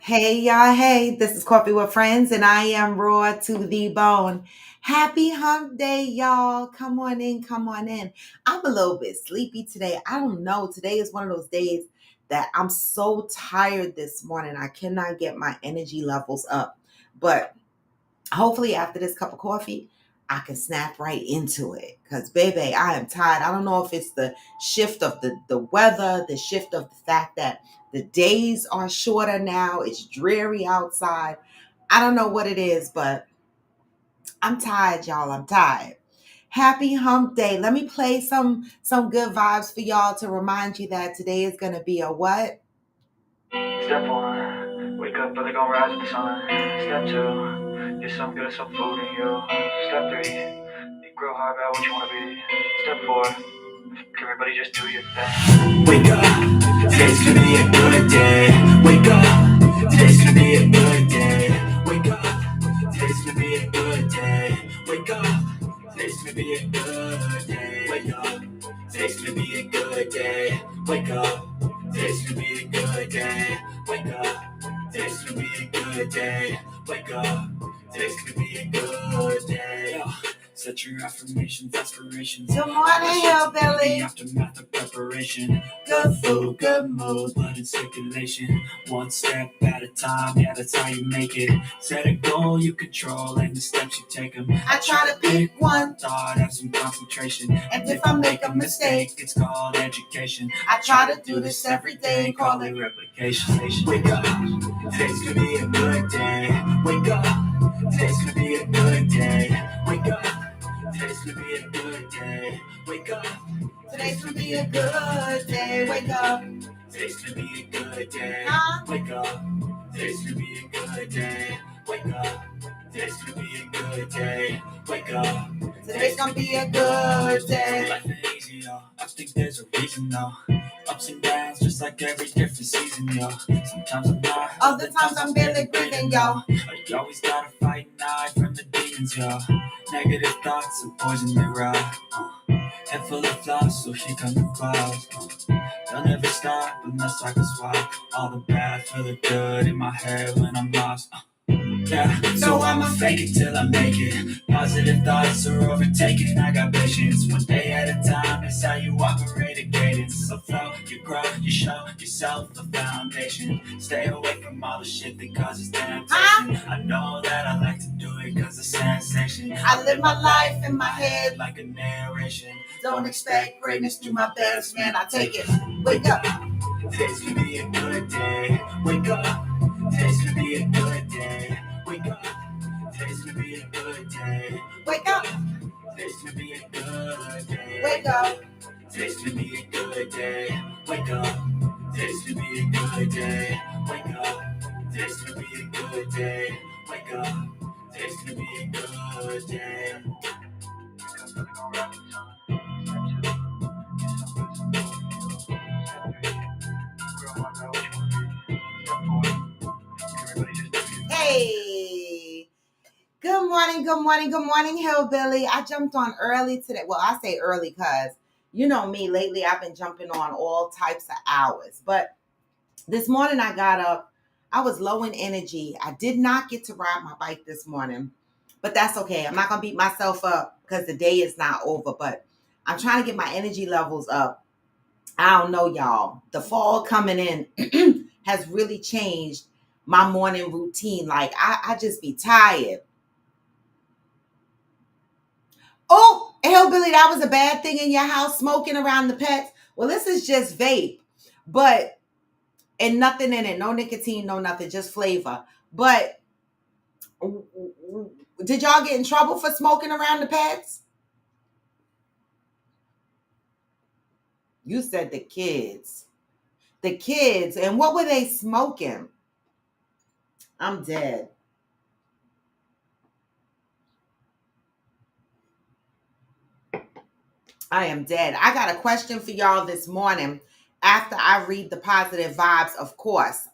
Hey y'all, hey, this is Coffee with Friends, and I am raw to the bone. Happy hump day, y'all. Come on in, come on in. I'm a little bit sleepy today. I don't know. Today is one of those days that I'm so tired this morning. I cannot get my energy levels up. But hopefully, after this cup of coffee, I can snap right into it. Because, baby, I am tired. I don't know if it's the shift of the weather, the shift of the fact that the days are shorter now. It's dreary outside. I don't know what it is, but I'm tired, y'all. I'm tired. Happy hump day. Let me play some good vibes for y'all to remind you that today is gonna be a what? Step one, wake up early, gonna rise with the sun. Step two, get some good, some food in you. Step three, think real hard about what you wanna be. Step four, everybody just do your thing. Wake up, today's gonna be a good day. Wake up, today's gonna be a good day. Wake up, today's gonna be a good day. Wake up, today's gonna be a good day. Wake up, today's gonna be a good day. Wake up, today's gonna be a good day. Wake up, today's gonna be a good day. Wake up, today's gonna be a good day. Set your affirmations, aspirations. Good morning, Hillbilly. Aftermath of preparation. Good food, good mood, blood in circulation. One step at a time, yeah, that's how you make it. Set a goal you control and the steps you take them. I try to pick one thought, have some concentration. and if I make a mistake, it's called education. I try to do this every day, call it replication. Wake up, today's gonna be a good day. Wake up, today's gonna be a good day. Wake up, today's gonna be a good day. Wake up, today's gonna be a good day. Wake up. today's gonna be a good day. Huh? Wake up, today's gonna be a good day. Wake up, today's gonna be a good day. Wake up, Today's gonna be a good day. life ain't easy, yo. I think there's a reason, though. Ups and downs, just like every different season, yo. Sometimes I'm not, Other times I'm barely breathing, yo. You always gotta fight and hide from the demons, yo. Negative thoughts will poison the ride. Head full of flaws, so here come the clouds. Don't ever stop unless I can swap all the bad for the good in my head when I'm lost. Yeah, so I'ma fake it till I make it. Positive thoughts are overtaken. I got patience, one day at a time. It's how you operate a cadence. So flow, you grow, you show yourself the foundation. Stay away from all the shit that causes temptation. I know that I like to do it cause it's sensation. I live my life in my head like a narration. Don't expect greatness through my best, man. I take it. Wake up. Today's gonna be a good day. Wake up. Today's gonna be a good day. Wake up. Today's gonna be a good day. Wake up. Today's gonna be a good day. Wake up. Today's gonna be a good day. Wake up. Today's gonna be a good day. Wake up. Today's gonna be a good day. Wake up. Today's gonna be a good day. Hey. Good morning, good morning, good morning, Hillbilly. I jumped on early today. Well, I say early because you know me, lately I've been jumping on all types of hours. But this morning I got up. I was low in energy. I did not get to ride my bike this morning, but that's okay. I'm not going to beat myself up because the day is not over, but I'm trying to get my energy levels up. I don't know, y'all. The fall coming in has really changed my morning routine. Like, I just be tired. Oh, Hillbilly, that was a bad thing in your house, smoking around the pets. Well, this is just vape, but and nothing in it, no nicotine, no nothing, just flavor. But did y'all get in trouble for smoking around the pets? You said the kids. The kids. And what were they smoking? I'm dead. I am dead. I got a question for y'all this morning after I read the positive vibes, of course.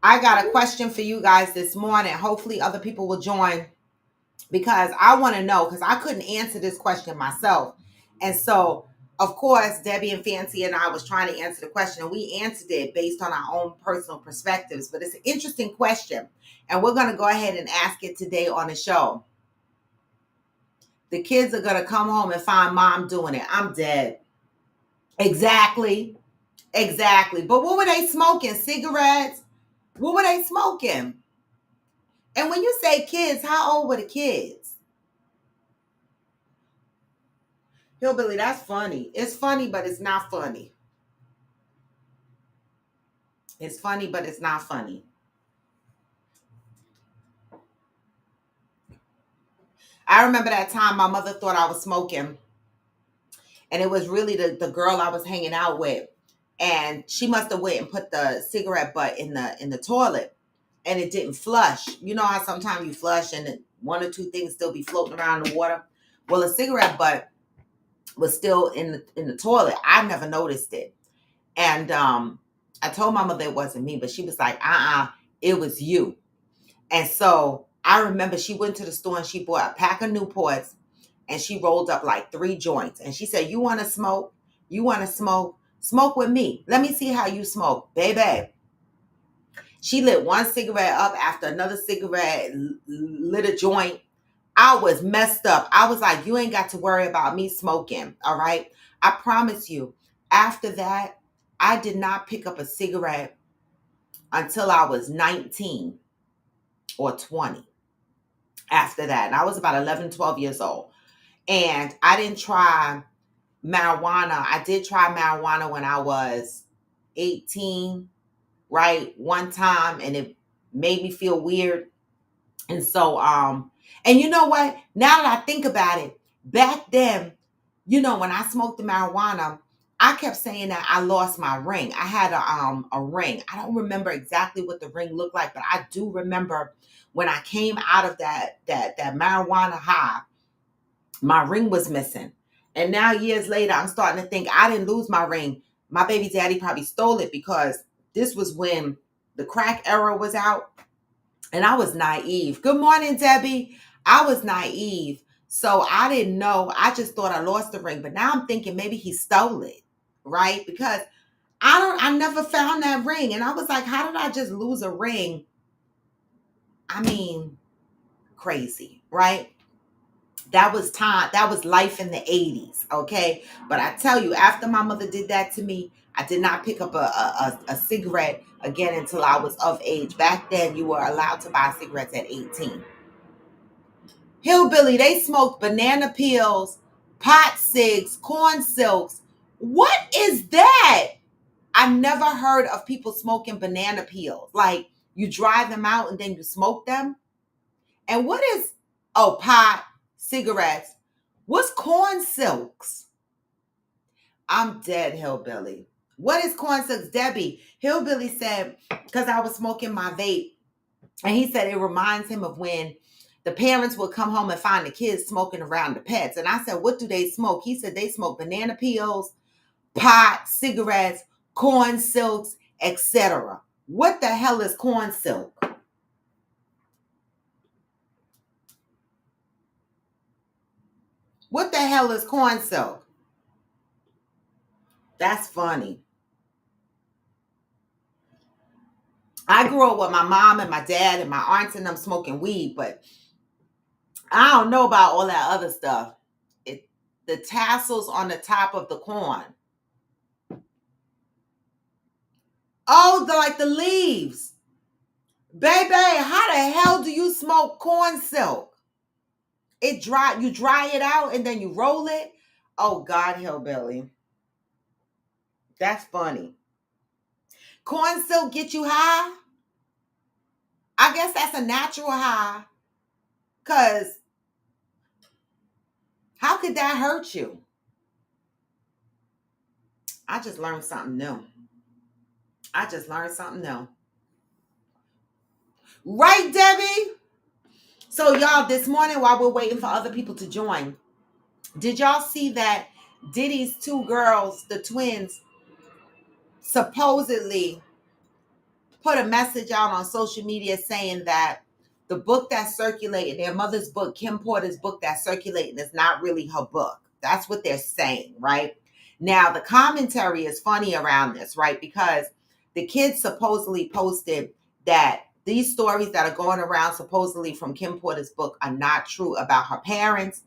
I got a question for you guys this morning. Hopefully other people will join because I want to know, because I couldn't answer this question myself. And so, of course, Debbie and Fancy and I was trying to answer the question, and we answered it based on our own personal perspectives. But it's an interesting question, and we're going to go ahead and ask it today on the show. The kids are going to come home and find mom doing it. I'm dead. Exactly. Exactly. But what were they smoking? Cigarettes? What were they smoking? And when you say kids, how old were the kids? Hillbilly, that's funny. It's funny, but it's not funny. It's funny, but it's not funny. I remember that time my mother thought I was smoking, and it was really the girl I was hanging out with. And she must have went and put the cigarette butt in the toilet, and it didn't flush. You know how sometimes you flush and one or two things still be floating around in the water? Well, a cigarette butt was still in the toilet. I never noticed it. And I told my mother it wasn't me, but she was like, it was you. And so I remember she went to the store and she bought a pack of Newports and she rolled up like 3 joints. And she said, you want to smoke? You want to smoke? Smoke with me. Let me see how you smoke. Baby. She lit one cigarette up after another cigarette, lit a joint. I was messed up. I was like, you ain't got to worry about me smoking. All right. I promise you, after that, I did not pick up a cigarette until I was 19 or 20. After that, and I was about 11, 12 years old. And I didn't try marijuana. I did try marijuana when I was 18, right? One time, and it made me feel weird. And so, and you know what? Now that I think about it, back then, you know, when I smoked the marijuana, I kept saying that I lost my ring. I had a ring. I don't remember exactly what the ring looked like, but I do remember when I came out of that marijuana high, my ring was missing. And now years later, I'm starting to think I didn't lose my ring. My baby daddy probably stole it because this was when the crack era was out. And I was naive. Good morning, Debbie. I was naive. So I didn't know. I just thought I lost the ring. But now I'm thinking maybe he stole it, right? Because I never found that ring. And I was like, how did I just lose a ring? I mean, crazy, right? That was time. That was life in the 80s, okay? But I tell you, after my mother did that to me, I did not pick up a cigarette again until I was of age. Back then, you were allowed to buy cigarettes at 18. Hillbilly, they smoked banana peels, pot cigs, corn silks. What is that? I never heard of people smoking banana peels. Like you dry them out and then you smoke them. And what is, pot, cigarettes. What's corn silks? I'm dead, Hillbilly. What is corn silks, Debbie? Hillbilly said, because I was smoking my vape, and he said it reminds him of when the parents would come home and find the kids smoking around the pets. And I said, what do they smoke? He said they smoke banana peels, pot, cigarettes, corn silks, etc. What the hell is corn silk? What the hell is corn silk? That's funny. I grew up with my mom and my dad and my aunts and them smoking weed, but I don't know about all that other stuff. The tassels on the top of the corn. Oh, like the leaves. Baby, how the hell do you smoke corn silk? You dry it out and then you roll it? Oh God, Hillbilly. That's funny. Corn silk get you high? I guess that's a natural high. Cause how could that hurt you? I just learned something new. Right, Debbie? So y'all, this morning while we're waiting for other people to join, did y'all see that Diddy's 2 girls, the twins, supposedly put a message out on social media saying that the book that's circulating, their mother's book, Kim Porter's book that's circulating, is not really her book. That's what they're saying, right? Now, the commentary is funny around this, right? Because the kids supposedly posted that these stories that are going around supposedly from Kim Porter's book are not true about her parents.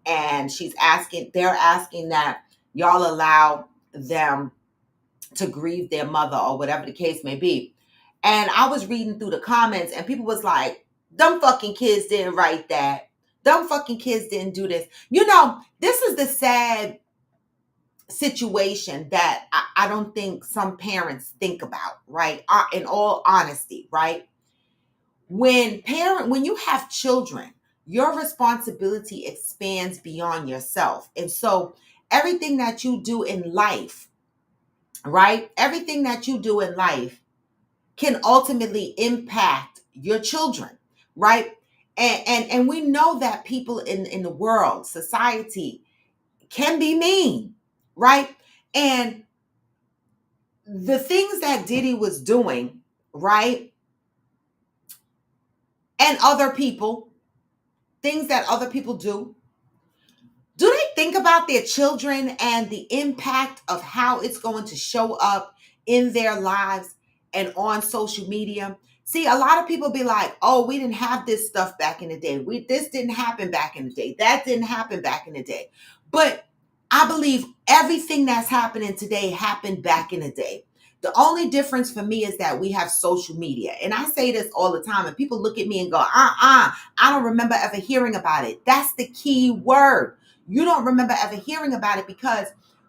And they're asking that y'all allow them to grieve their mother or whatever the case may be. And I was reading through the comments and people was like, them fucking kids didn't write that. Them fucking kids didn't do this. This is the sad situation that I don't think some parents think about, right? In all honesty, right? When you have children, your responsibility expands beyond yourself. And so everything that you do in life, right? Everything that you do in life can ultimately impact your children, right? And we know that people in the world, society, can be mean, right? And the things that Diddy was doing, right? And other people, things that other people do they think about their children and the impact of how it's going to show up in their lives and on social media? See, a lot of people be like, oh, we didn't have this stuff back in the day. This didn't happen back in the day. That didn't happen back in the day. But I believe everything that's happening today happened back in the day. The only difference for me is that we have social media. And I say this all the time, and people look at me and go, I don't remember ever hearing about it. That's the key word. You don't remember ever hearing about it because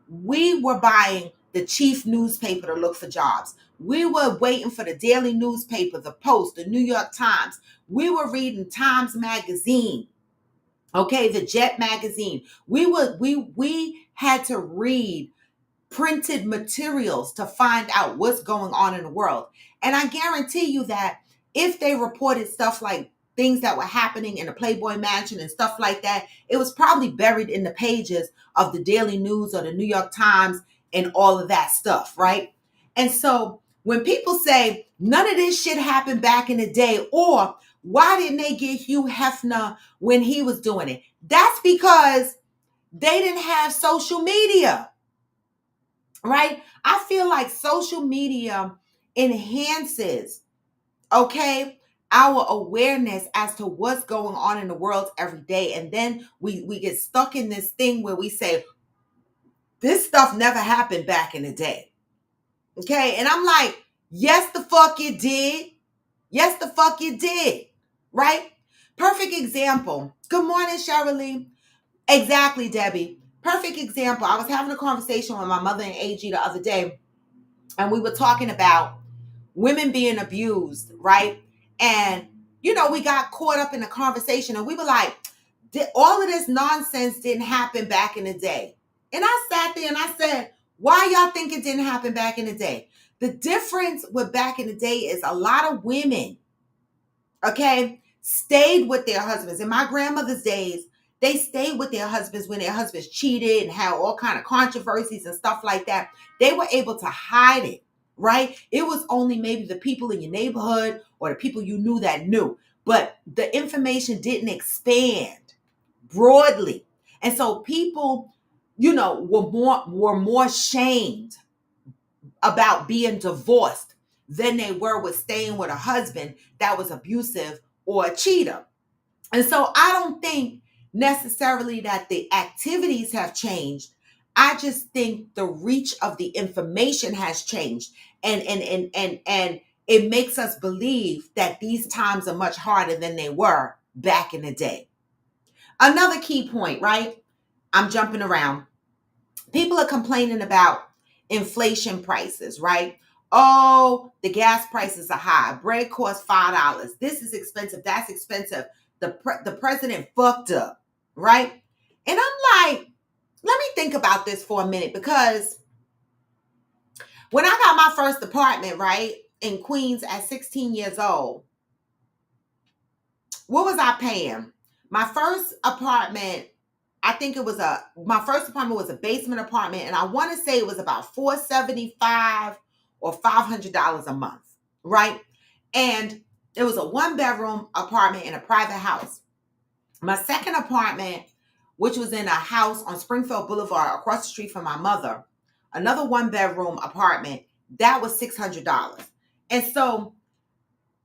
we were buying the Chief newspaper to look for jobs. We were waiting for the daily newspaper, the Post, the New York Times. We were reading Times Magazine, okay, the Jet Magazine. We had to read printed materials to find out what's going on in the world. And I guarantee you that if they reported stuff like things that were happening in the Playboy Mansion and stuff like that, it was probably buried in the pages of the Daily News or the New York Times and all of that stuff, right? And so when people say none of this shit happened back in the day, or why didn't they get Hugh Hefner when he was doing it? That's because they didn't have social media, right? I feel like social media enhances, okay, our awareness as to what's going on in the world every day. And then we get stuck in this thing where we say, this stuff never happened back in the day. Okay. And I'm like, yes, the fuck it did. Yes, the fuck it did. Right? Perfect example. Good morning, Shirley. Exactly, Debbie. Perfect example. I was having a conversation with my mother and AG the other day, and we were talking about women being abused, right? And, we got caught up in the conversation and we were like, all of this nonsense didn't happen back in the day. And I sat there and I said, why y'all think it didn't happen back in the day? The difference with back in the day is a lot of women, okay, stayed with their husbands. In my grandmother's days, they stayed with their husbands when their husbands cheated and had all kind of controversies and stuff like that. They were able to hide it, right? It was only maybe the people in your neighborhood or the people you knew that knew. But the information didn't expand broadly. And so people, were more shamed about being divorced than they were with staying with a husband that was abusive or a cheater. And so I don't think necessarily that the activities have changed. I just think the reach of the information has changed. And it makes us believe that these times are much harder than they were back in the day. Another key point, right? I'm jumping around. People are complaining about inflation prices, right? Oh, the gas prices are high. Bread costs $5. This is expensive. That's expensive. The president fucked up, right? And I'm like, let me think about this for a minute, because when I got my first apartment, right, in Queens at 16 years old, what was I paying? My first apartment, my first apartment was a basement apartment, and I want to say it was about $475 or $500 a month, right? And It was a 1-bedroom apartment in a private house. My second apartment, which was in a house on Springfield Boulevard across the street from my mother, another 1-bedroom apartment, that was $600. And so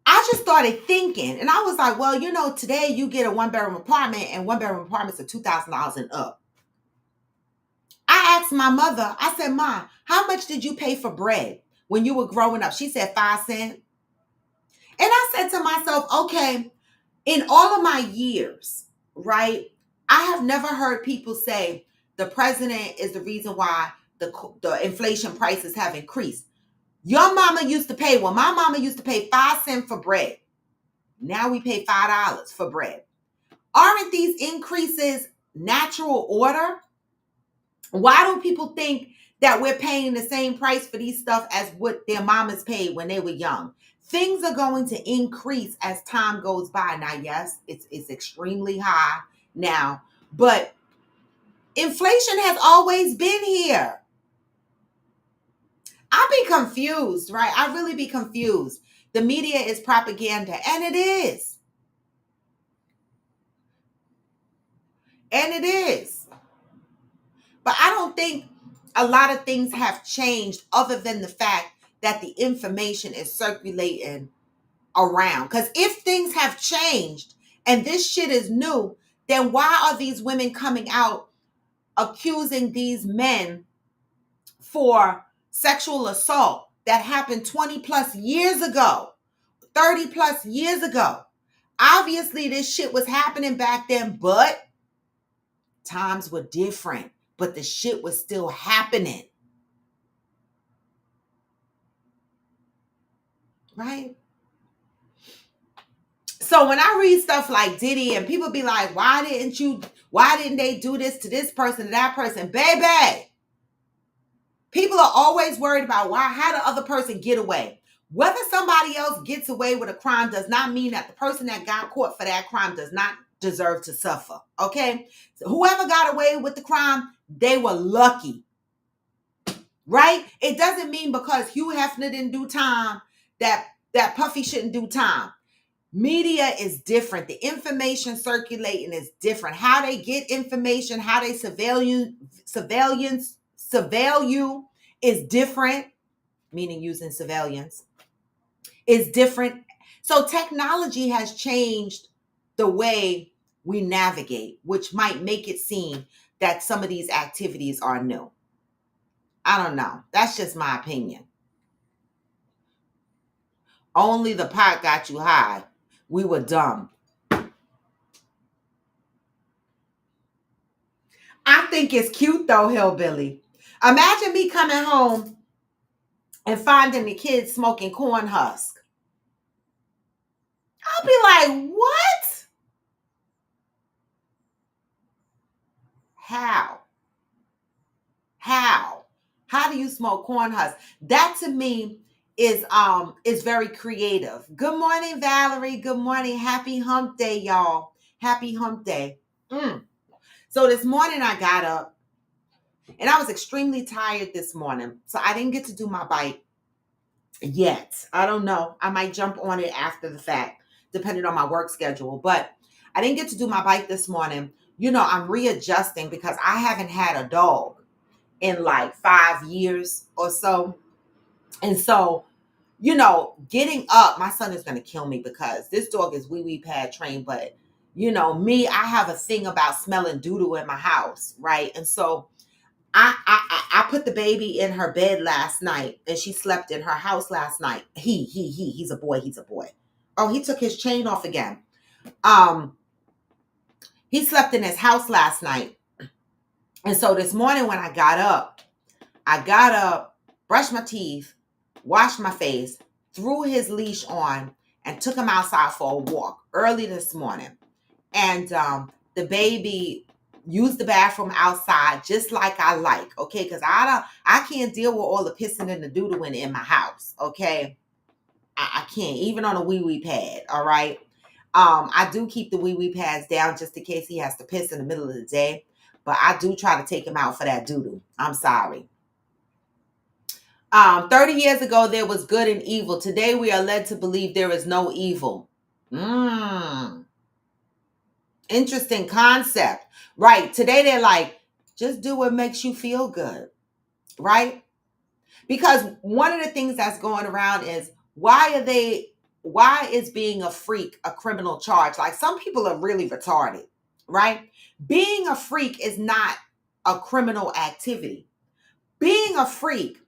I just started thinking, and I was like, well, today you get a 1-bedroom apartment, and 1-bedroom apartments are $2,000 and up. I asked my mother, I said, Ma, how much did you pay for bread when you were growing up? She said 5 cents. And I said to myself, okay, in all of my years, right, I have never heard people say the president is the reason why the inflation prices have increased. Your mama used to pay, well, my mama used to pay 5 cents for bread. Now we pay $5 for bread. Aren't these increases natural order? Why do people think that we're paying the same price for these stuff as what their mamas paid when they were young? Things are going to increase as time goes by. Now, yes, it's extremely high now, but inflation has always been here. I be confused, right? I really be confused. The media is propaganda, and it is. And it is. But I don't think a lot of things have changed other than the fact that the information is circulating around. Because if things have changed and this shit is new, then why are these women coming out accusing these men for sexual assault that happened 20 plus years ago, 30 plus years ago? Obviously, this shit was happening back then, but times were different, but the shit was still happening. Right? So when I read stuff like Diddy and people be like, why didn't they do this to this person, to that person? Baby, people are always worried about how the other person get away. Whether somebody else gets away with a crime does not mean that the person that got caught for that crime does not deserve to suffer. Okay? So whoever got away with the crime, they were lucky. Right? It doesn't mean because Hugh Hefner didn't do time that Puffy shouldn't do time. Media is different. The information circulating is different. How they get information, how they surveil you is different, meaning using surveillance is different. So technology has changed the way we navigate, which might make it seem that some of these activities are new. I don't know. That's just my opinion. Only the pot got you high. We were dumb. I think it's cute though, Hillbilly. Imagine me coming home and finding the kids smoking corn husk. I'll be like, what? How? How do you smoke corn husk? That to me is very creative. Good morning, Valerie. Good morning. Happy hump day, y'all. Happy hump day. So this morning I got up and I was extremely tired this morning. So I didn't get to do my bike yet. I don't know. I might jump on it after the fact, depending on my work schedule. But I didn't get to do my bike this morning. I'm readjusting because I haven't had a dog in like 5 years or so. And so, getting up, my son is going to kill me because this dog is wee pad trained. But, me, I have a thing about smelling doo-doo in my house, right? And so I put the baby in her bed last night and she slept in her house last night. He's a boy. Oh, he took his chain off again. He slept in his house last night. And so this morning when I got up, brushed my teeth, washed my face, threw his leash on, and took him outside for a walk early this morning. And the baby used the bathroom outside just like I like, okay? Because I can't deal with all the pissing and the doodling in my house, okay? I can't, even on a wee pad, all right? I do keep the wee pads down just in case he has to piss in the middle of the day. But I do try to take him out for that doodle. I'm sorry. 30 years ago, there was good and evil. Today, we are led to believe there is no evil. Interesting concept. Right. Today, they're like, just do what makes you feel good. Right. Because one of the things that's going around is why is being a freak a criminal charge? Like, some people are really retarded. Right. Being a freak is not a criminal activity. Being a freak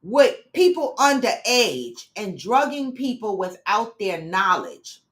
with people underage and drugging people without their knowledge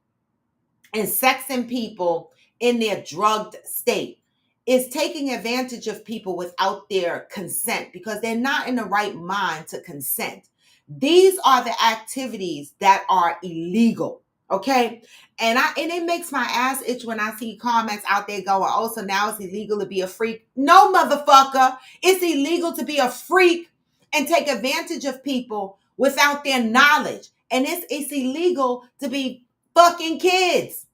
and sexing people in their drugged state is taking advantage of people without their consent because they're not in the right mind to consent. These are the activities that are illegal. Okay. And it makes my ass itch when I see comments out there going, oh, so now it's illegal to be a freak. No, motherfucker. It's illegal to be a freak and take advantage of people without their knowledge. And it's illegal to be fucking kids.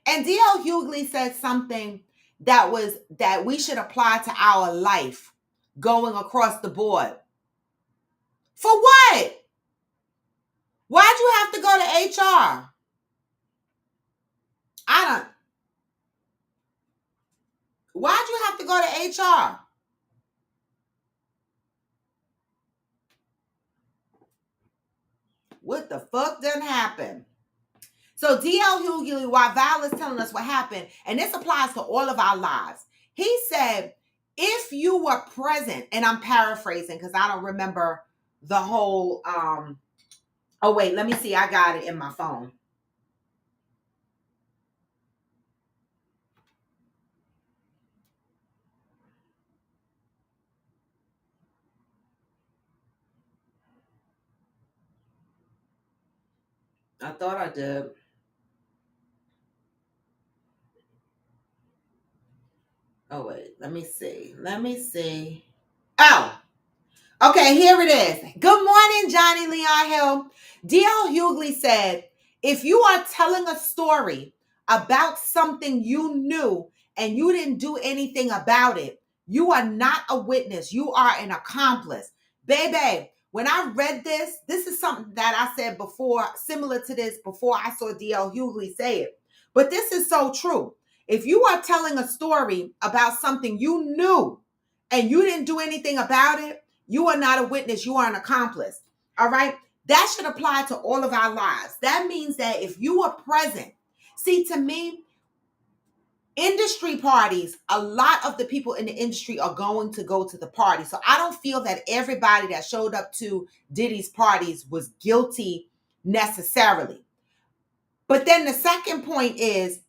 And D.L. Hughley said something that we should apply to our life going across the board. For what? Why'd you have to go to HR? Why'd you have to go to HR? What the fuck done happened? So D.L. Hughley, while Val is telling us what happened, and this applies to all of our lives, he said, if you were present, and I'm paraphrasing because I don't remember the whole, oh wait, let me see, I got it in my phone. I thought I did. Oh, wait. Let me see. Oh, okay. Here it is. Good morning, Johnny Leon Hill. D.L. Hughley said, if you are telling a story about something you knew and you didn't do anything about it, you are not a witness. You are an accomplice. Baby, when I read this is something that I said before, similar to this, before I saw D.L. Hughley say it. But this is so true. If you are telling a story about something you knew and you didn't do anything about it, you are not a witness. You are an accomplice. All right. That should apply to all of our lives. That means that if you are present, see, to me, industry parties, a lot of the people in the industry are going to go to the party. So I don't feel that everybody that showed up to Diddy's parties was guilty necessarily. But then the second point is,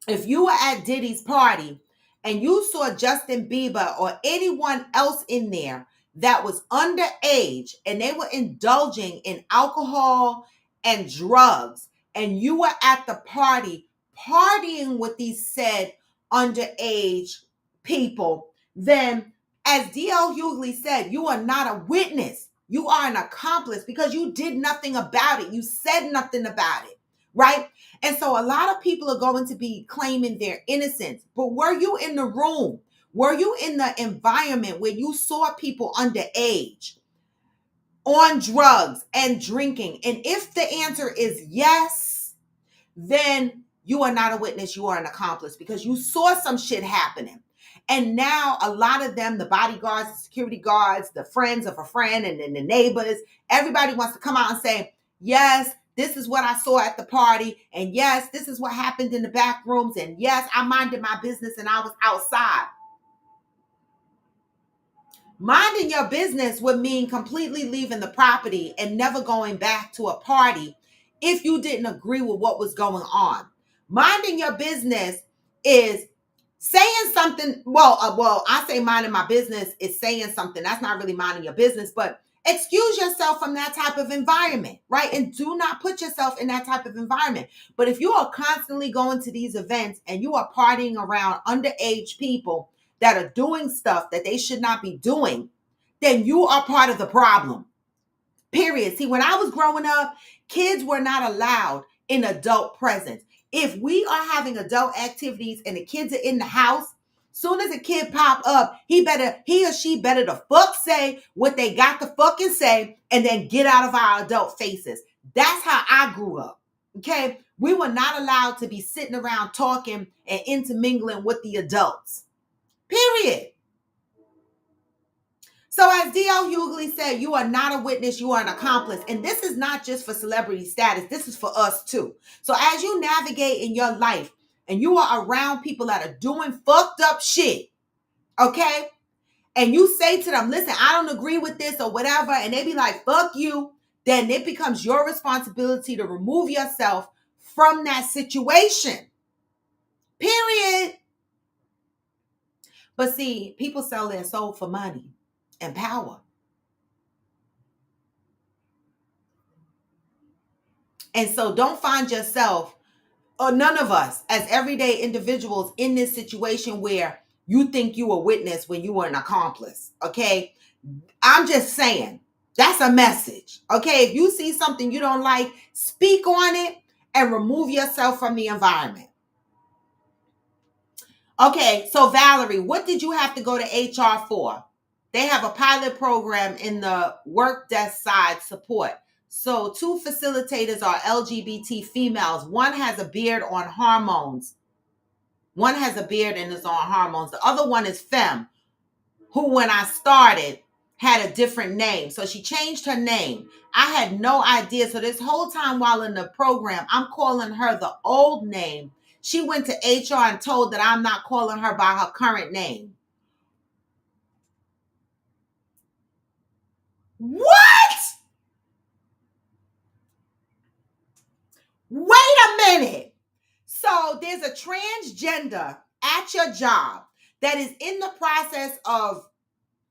if you were at Diddy's party and you saw Justin Bieber or anyone else in there that was underage and they were indulging in alcohol and drugs, and you were at the party partying with these said underage people, then as D.L. Hughley said, you are not a witness. You are an accomplice because you did nothing about it. You said nothing about it, right? And so a lot of people are going to be claiming their innocence. But were you in the room? Were you in the environment where you saw people underage on drugs and drinking? And if the answer is yes, then you are not a witness. You are an accomplice because you saw some shit happening. And now a lot of them, the bodyguards, the security guards, the friends of a friend, and then the neighbors, everybody wants to come out and say, yes, this is what I saw at the party. And yes, this is what happened in the back rooms. And yes, I minded my business and I was outside. Minding your business would mean completely leaving the property and never going back to a party if you didn't agree with what was going on. Minding your business is saying something. Well, I say minding my business is saying something. That's not really minding your business, but excuse yourself from that type of environment, right? And do not put yourself in that type of environment. But if you are constantly going to these events and you are partying around underage people that are doing stuff that they should not be doing, then you are part of the problem. Period. See, when I was growing up, kids were not allowed in adult presence. If we are having adult activities and the kids are in the house, Soon as a kid pop up, he or she better the fuck say what they got to fucking say and then get out of our adult faces. That's how I grew up. Okay? We were not allowed to be sitting around talking and intermingling with the adults. Period. So as D.L. Hughley said, you are not a witness, you are an accomplice. And this is not just for celebrity status. This is for us too. So as you navigate in your life and you are around people that are doing fucked up shit, okay? And you say to them, listen, I don't agree with this or whatever. And they be like, fuck you. Then it becomes your responsibility to remove yourself from that situation. Period. But see, people sell their soul for money and power. And so don't find yourself, or none of us, as everyday individuals in this situation where you think you a witness when you were an accomplice. Okay? I'm just saying, that's a message. Okay? If you see something you don't like, speak on it and remove yourself from the environment. Okay, so Valerie, what did you have to go to HR for? They have a pilot program in the work desk side support. So 2 facilitators are LGBT females. One has a beard on hormones. One has a beard and is on hormones. The other one is femme, who when I started had a different name. So she changed her name. I had no idea. So this whole time while in the program, I'm calling her the old name. She went to HR and told that I'm not calling her by her current name. What? Wait a minute. So there's a transgender at your job that is in the process of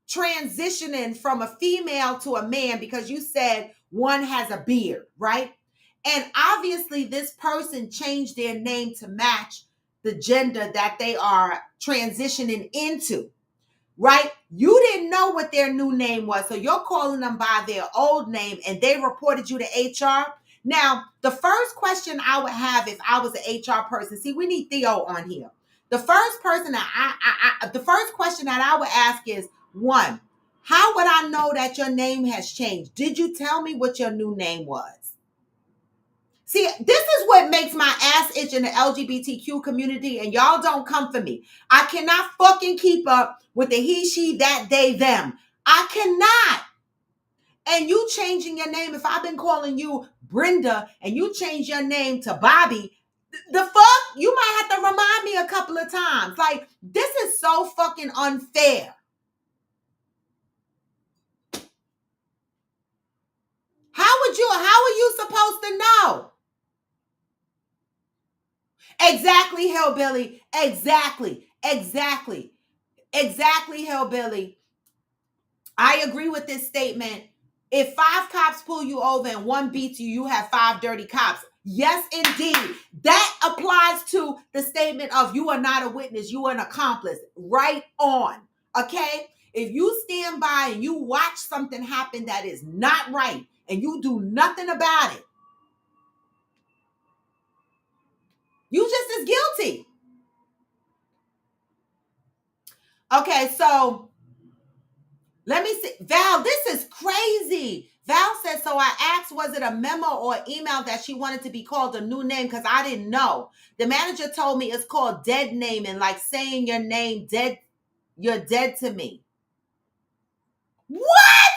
transitioning from a female to a man because you said one has a beard, right? And obviously this person changed their name to match the gender that they are transitioning into, right? You didn't know what their new name was. So you're calling them by their old name and they reported you to HR. Now, the first question I would have if I was an HR person, see, we need Theo on here. The first person that the first question that I would ask is, one, how would I know that your name has changed? Did you tell me what your new name was? See, this is what makes my ass itch in the LGBTQ community, and y'all don't come for me. I cannot fucking keep up with the he, she, that, they, them. I cannot. And you changing your name, if I've been calling you Brenda and you change your name to Bobby, the fuck? You might have to remind me a couple of times. Like, this is so fucking unfair. How are you supposed to know? Exactly, Hillbilly. Exactly, Hillbilly. I agree with this statement. If 5 cops pull you over and 1 beats you, you have 5 dirty cops. Yes, indeed. That applies to the statement of you are not a witness, you are an accomplice. Right on. Okay? If you stand by and you watch something happen that is not right and you do nothing about it, you just as guilty. Okay, so let me see. Val, this is crazy. Val said, so I asked, was it a memo or email that she wanted to be called a new name? Because I didn't know. The manager told me it's called dead naming, like saying your name dead. You're dead to me. What?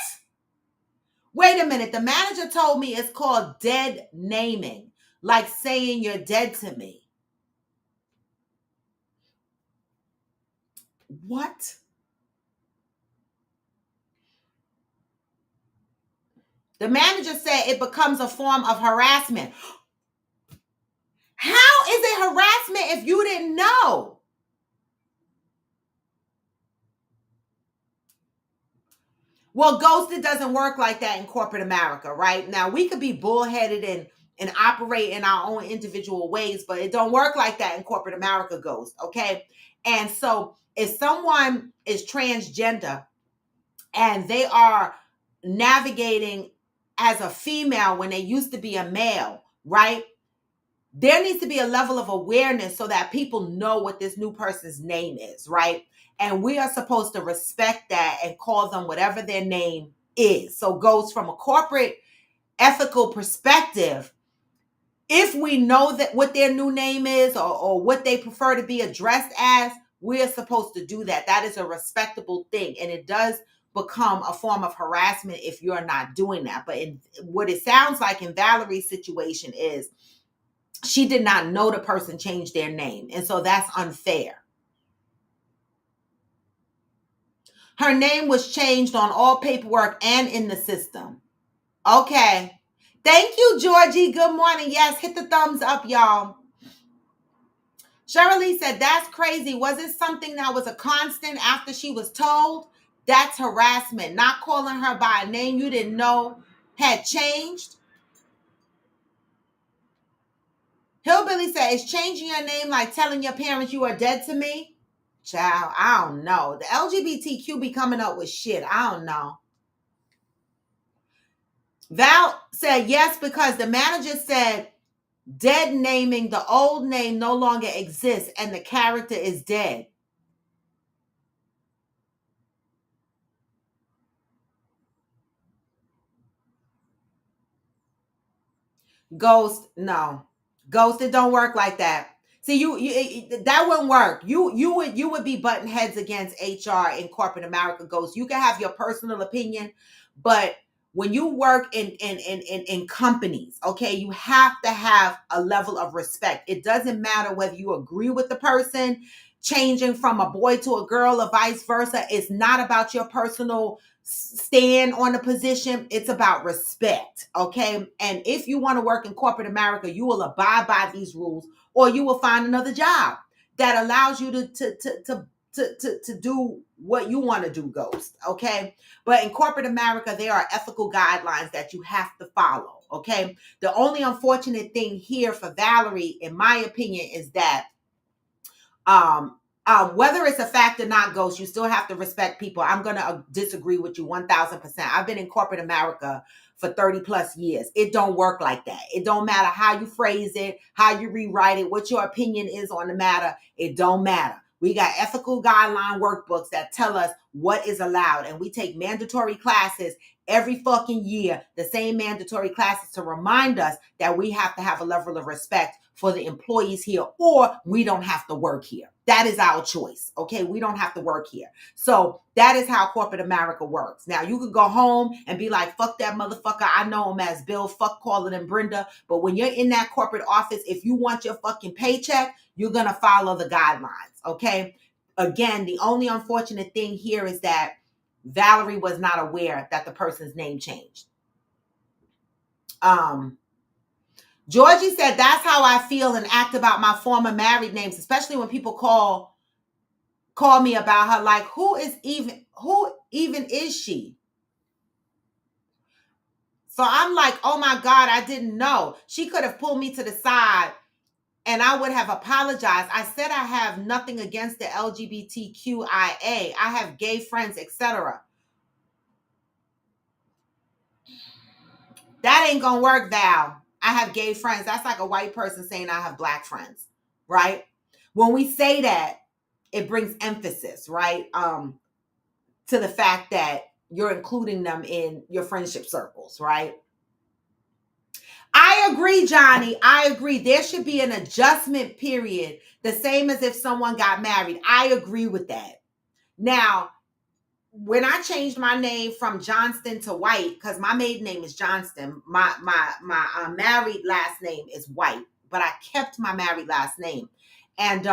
Wait a minute. The manager told me it's called dead naming, like saying you're dead to me. What? The manager said it becomes a form of harassment. How is it harassment if you didn't know? Well, Ghost, it doesn't work like that in corporate America, right? Now, we could be bullheaded and operate in our own individual ways, but it don't work like that in corporate America, Ghost, okay? And so if someone is transgender and they are navigating as a female when they used to be a male, right? there needs to be a level of awareness so that people know what this new person's name is, right? And we are supposed to respect that and call them whatever their name is. So goes from a corporate ethical perspective. If we know that what their new name is or what they prefer to be addressed as, we are supposed to do that. That is a respectable thing. And it does become a form of harassment if you're not doing that. But what it sounds like in Valerie's situation is she did not know the person changed their name. And so that's unfair. Her name was changed on all paperwork and in the system. Okay. Thank you, Georgie. Good morning. Yes, hit the thumbs up, y'all. Shirley said, that's crazy. Was it something that was a constant after she was told? That's harassment. Not calling her by a name you didn't know had changed. Hillbilly said, is changing your name like telling your parents you are dead to me? Child, I don't know. The LGBTQ be coming up with shit. I don't know. Val said yes because the manager said dead naming the old name no longer exists and the character is dead. Ghost, no. Ghost, it don't work like that. See, you that wouldn't work. You would be butting heads against HR in corporate America, Ghost. You can have your personal opinion, but when you work in companies, okay, you have to have a level of respect. It doesn't matter whether you agree with the person changing from a boy to a girl or vice versa. It's not about your personal stand on a position. It's about respect, okay? And if you want to work in corporate America, you will abide by these rules, or you will find another job that allows you to do what you want to do, Ghost, okay? But in corporate America, there are ethical guidelines that you have to follow, okay? The only unfortunate thing here for Valerie, in my opinion, is that whether it's a fact or not, Ghost, you still have to respect people. I'm going to disagree with you 1000%. I've been in corporate America for 30 plus years. It don't work like that. It don't matter how you phrase it, how you rewrite it, what your opinion is on the matter. It don't matter. We got ethical guideline workbooks that tell us what is allowed. And we take mandatory classes every fucking year, the same mandatory classes to remind us that we have to have a level of respect for the employees here, or we don't have to work here. That is our choice. Okay. We don't have to work here. So that is how corporate America works. Now you could go home and be like, fuck that motherfucker. I know him as Bill, fuck calling him Brenda. But when you're in that corporate office, if you want your fucking paycheck, you're going to follow the guidelines. Okay. Again, the only unfortunate thing here is that Valerie was not aware that the person's name changed. Georgie said, that's how I feel and act about my former married names, especially when people call me about her. Like, who even is she? So I'm like, oh my God, I didn't know. She could have pulled me to the side and I would have apologized. I said I have nothing against the LGBTQIA. I have gay friends, etc. That ain't gonna work, Val. I have gay friends. That's like a white person saying I have black friends, right? When we say that, it brings emphasis, right? To the fact that you're including them in your friendship circles, right? I agree, Johnny. I agree. There should be an adjustment period, the same as if someone got married. I agree with that. Now, when I changed my name from Johnston to White, because my maiden name is Johnston, my married last name is White, but I kept my married last name. And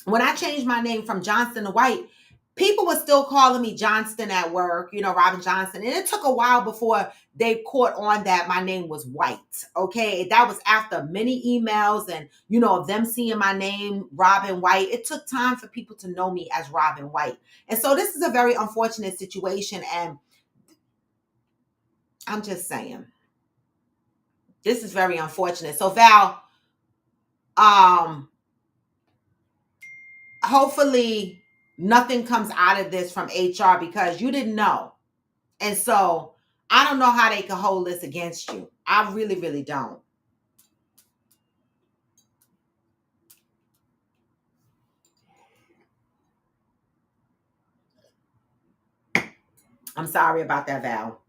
when I changed my name from Johnston to White, people were still calling me Johnston at work, Robin Johnson. And it took a while before they caught on that my name was White. Okay. That was after many emails and, of them seeing my name, Robin White. It took time for people to know me as Robin White. And so this is a very unfortunate situation. And I'm just saying, this is very unfortunate. So Val, hopefully nothing comes out of this from HR because you didn't know. And so I don't know how they can hold this against you. I really, really don't. I'm sorry about that, Val.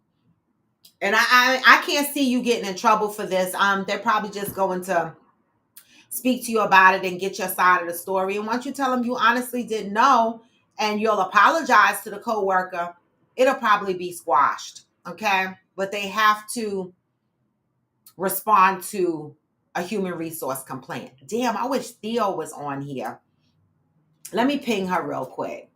And I can't see you getting in trouble for this. They're probably just going to speak to you about it and get your side of the story. And once you tell them you honestly didn't know and you'll apologize to the coworker, it'll probably be squashed. Okay. But they have to respond to a human resource complaint. Damn, I wish Theo was on here. Let me ping her real quick.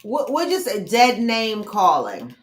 We're just a dead name calling.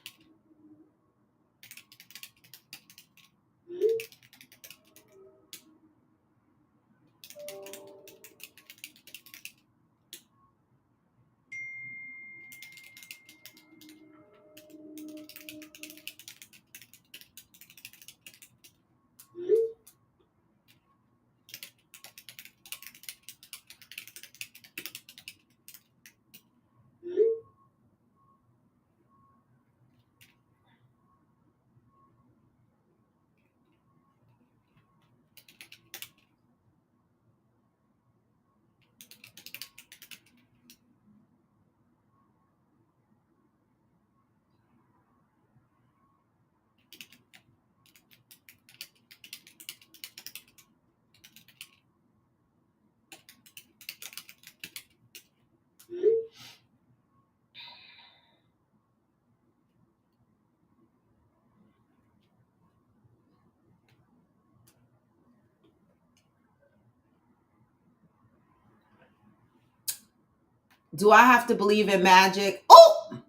Do I have to believe in magic? Oh,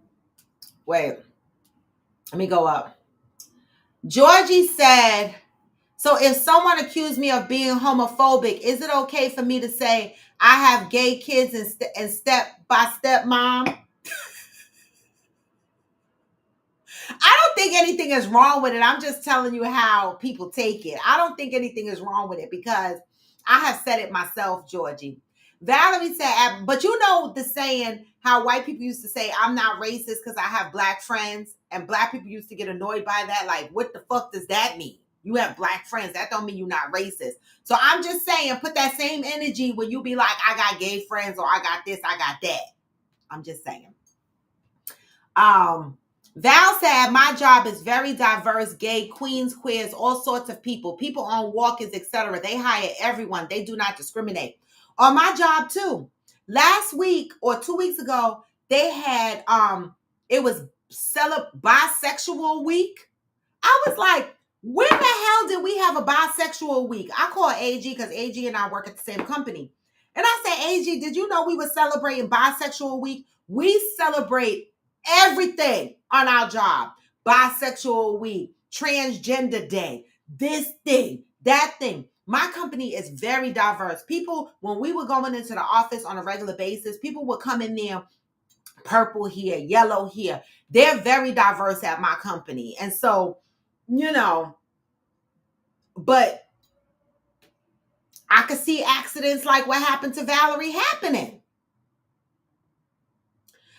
wait. Let me go up. Georgie said, so if someone accused me of being homophobic, is it okay for me to say I have gay kids and step by step mom? I don't think anything is wrong with it. I'm just telling you how people take it. I don't think anything is wrong with it because I have said it myself, Georgie. Valerie said, but you know the saying how white people used to say, I'm not racist because I have black friends. And black people used to get annoyed by that. Like, what the fuck does that mean? You have black friends. That don't mean you're not racist. So I'm just saying, put that same energy when you be like, I got gay friends or I got this, I got that. I'm just saying. Val said, my job is very diverse, gay, queens, queers, all sorts of people on walk-ins, etc. They hire everyone. They do not discriminate. On my job too. Last week or 2 weeks ago, they had it was bisexual week. I was like, when the hell did we have a bisexual week? I call AG because AG and I work at the same company. And I said, AG, did you know we were celebrating bisexual week? We celebrate everything on our job. Bisexual week, transgender day, this thing, that thing. My company is very diverse. People, when we were going into the office on a regular basis, people would come in there, purple here, yellow here. They're very diverse at my company. And so, you know, but I could see accidents like what happened to Valerie happening.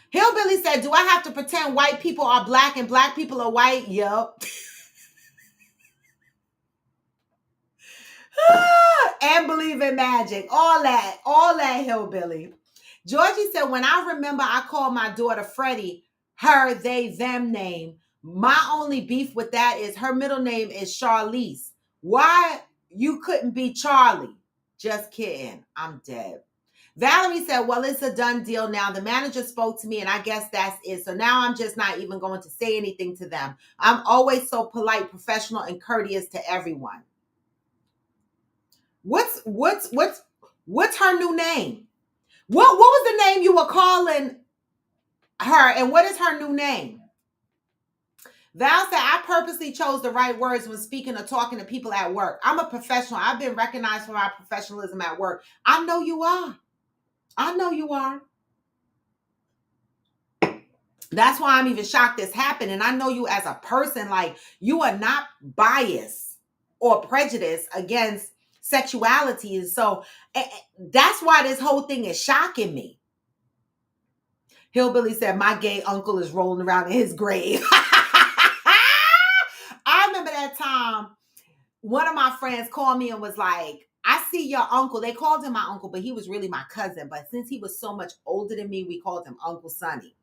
Hillbilly said, do I have to pretend white people are black and black people are white? Yup. And believe in magic. All that hillbilly. Georgie said, when I remember I called my daughter Freddie, her, they, them name. My only beef with that is her middle name is Charlize. Why you couldn't be Charlie? Just kidding. I'm dead. Valerie said, well, it's a done deal now. The manager spoke to me and I guess that's it. So now I'm just not even going to say anything to them. I'm always so polite, professional, and courteous to everyone. What's her new name? What was the name you were calling her, and what is her new name? Val said, I purposely chose the right words when speaking or talking to people at work. I'm a professional. I've been recognized for my professionalism at work. I know you are. I know you are. That's why I'm even shocked this happened. And I know you as a person, like you are not biased or prejudiced against sexuality. And so that's why this whole thing is shocking me. Hillbilly said, my gay uncle is rolling around in his grave. I remember that time one of my friends called me and was like, I see your uncle. They called him my uncle, but he was really my cousin. But since he was so much older than me, we called him Uncle Sonny.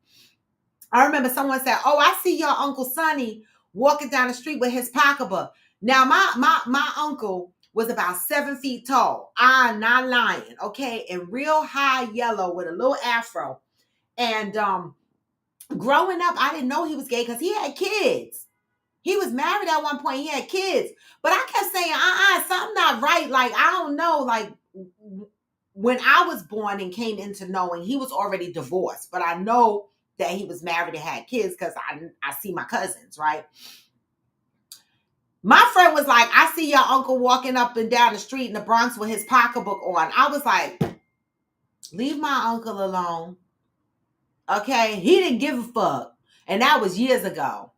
I remember someone said, oh, I see your Uncle Sonny walking down the street with his pocketbook. Now, my uncle was about 7 feet tall. I'm not lying, okay? And real high yellow with a little afro. And growing up, I didn't know he was gay because he had kids. He was married at one point. He had kids. But I kept saying, something not right. Like, I don't know. Like, when I was born and came into knowing, he was already divorced. But I know that he was married and had kids because I see my cousins, right? My friend was like, I see your uncle walking up and down the street in the Bronx with his pocketbook on. I was like, leave my uncle alone. Okay? He didn't give a fuck. And that was years ago.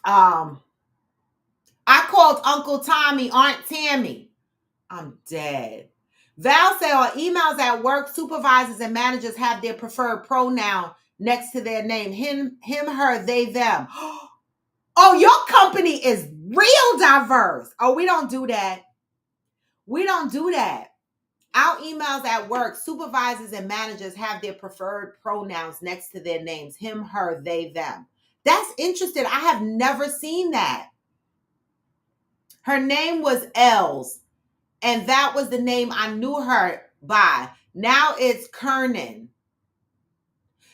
I called Uncle Tommy Aunt Tammy. I'm dead. Val said on emails at work, supervisors and managers have their preferred pronoun next to their name. Him, her, they, them. Oh, your company is real diverse. Oh, we don't do that. We don't do that. Our emails at work, supervisors and managers have their preferred pronouns next to their names. Him, her, they, them. That's interesting. I have never seen that. Her name was Els, and that was the name I knew her by. Now it's Kernan.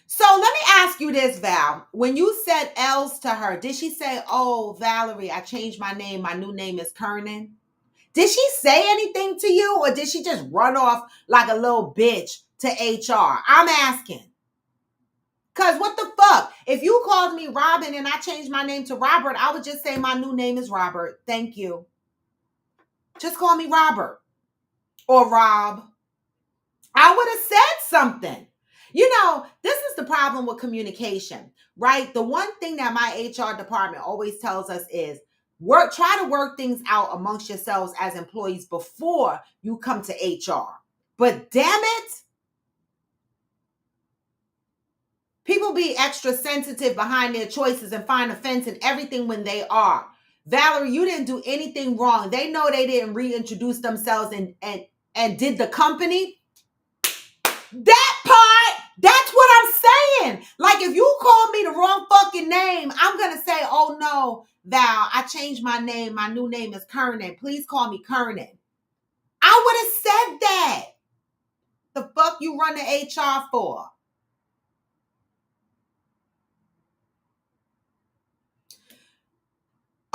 So let me ask you this, Val. When you said Els to her, did she say, oh, Valerie, I changed my name. My new name is Kernan? Did she say anything to you, or did she just run off like a little bitch to HR? I'm asking. Because what the fuck? If you called me Robin and I changed my name to Robert, I would just say my new name is Robert. Thank you. Just call me Robert or Rob. I would have said something. You know, this is the problem with communication, right? The one thing that my HR department always tells us is try to work things out amongst yourselves as employees before you come to HR. But damn it, people be extra sensitive behind their choices and find offense in everything when they are. Valerie, you didn't do anything wrong. They know they didn't reintroduce themselves and did the company. That part, that's what I'm saying. Like, if you call me the wrong fucking name, I'm going to say, oh no, Val, I changed my name. My new name is Kernan. Please call me Kernan. I would have said that. The fuck you run the HR for?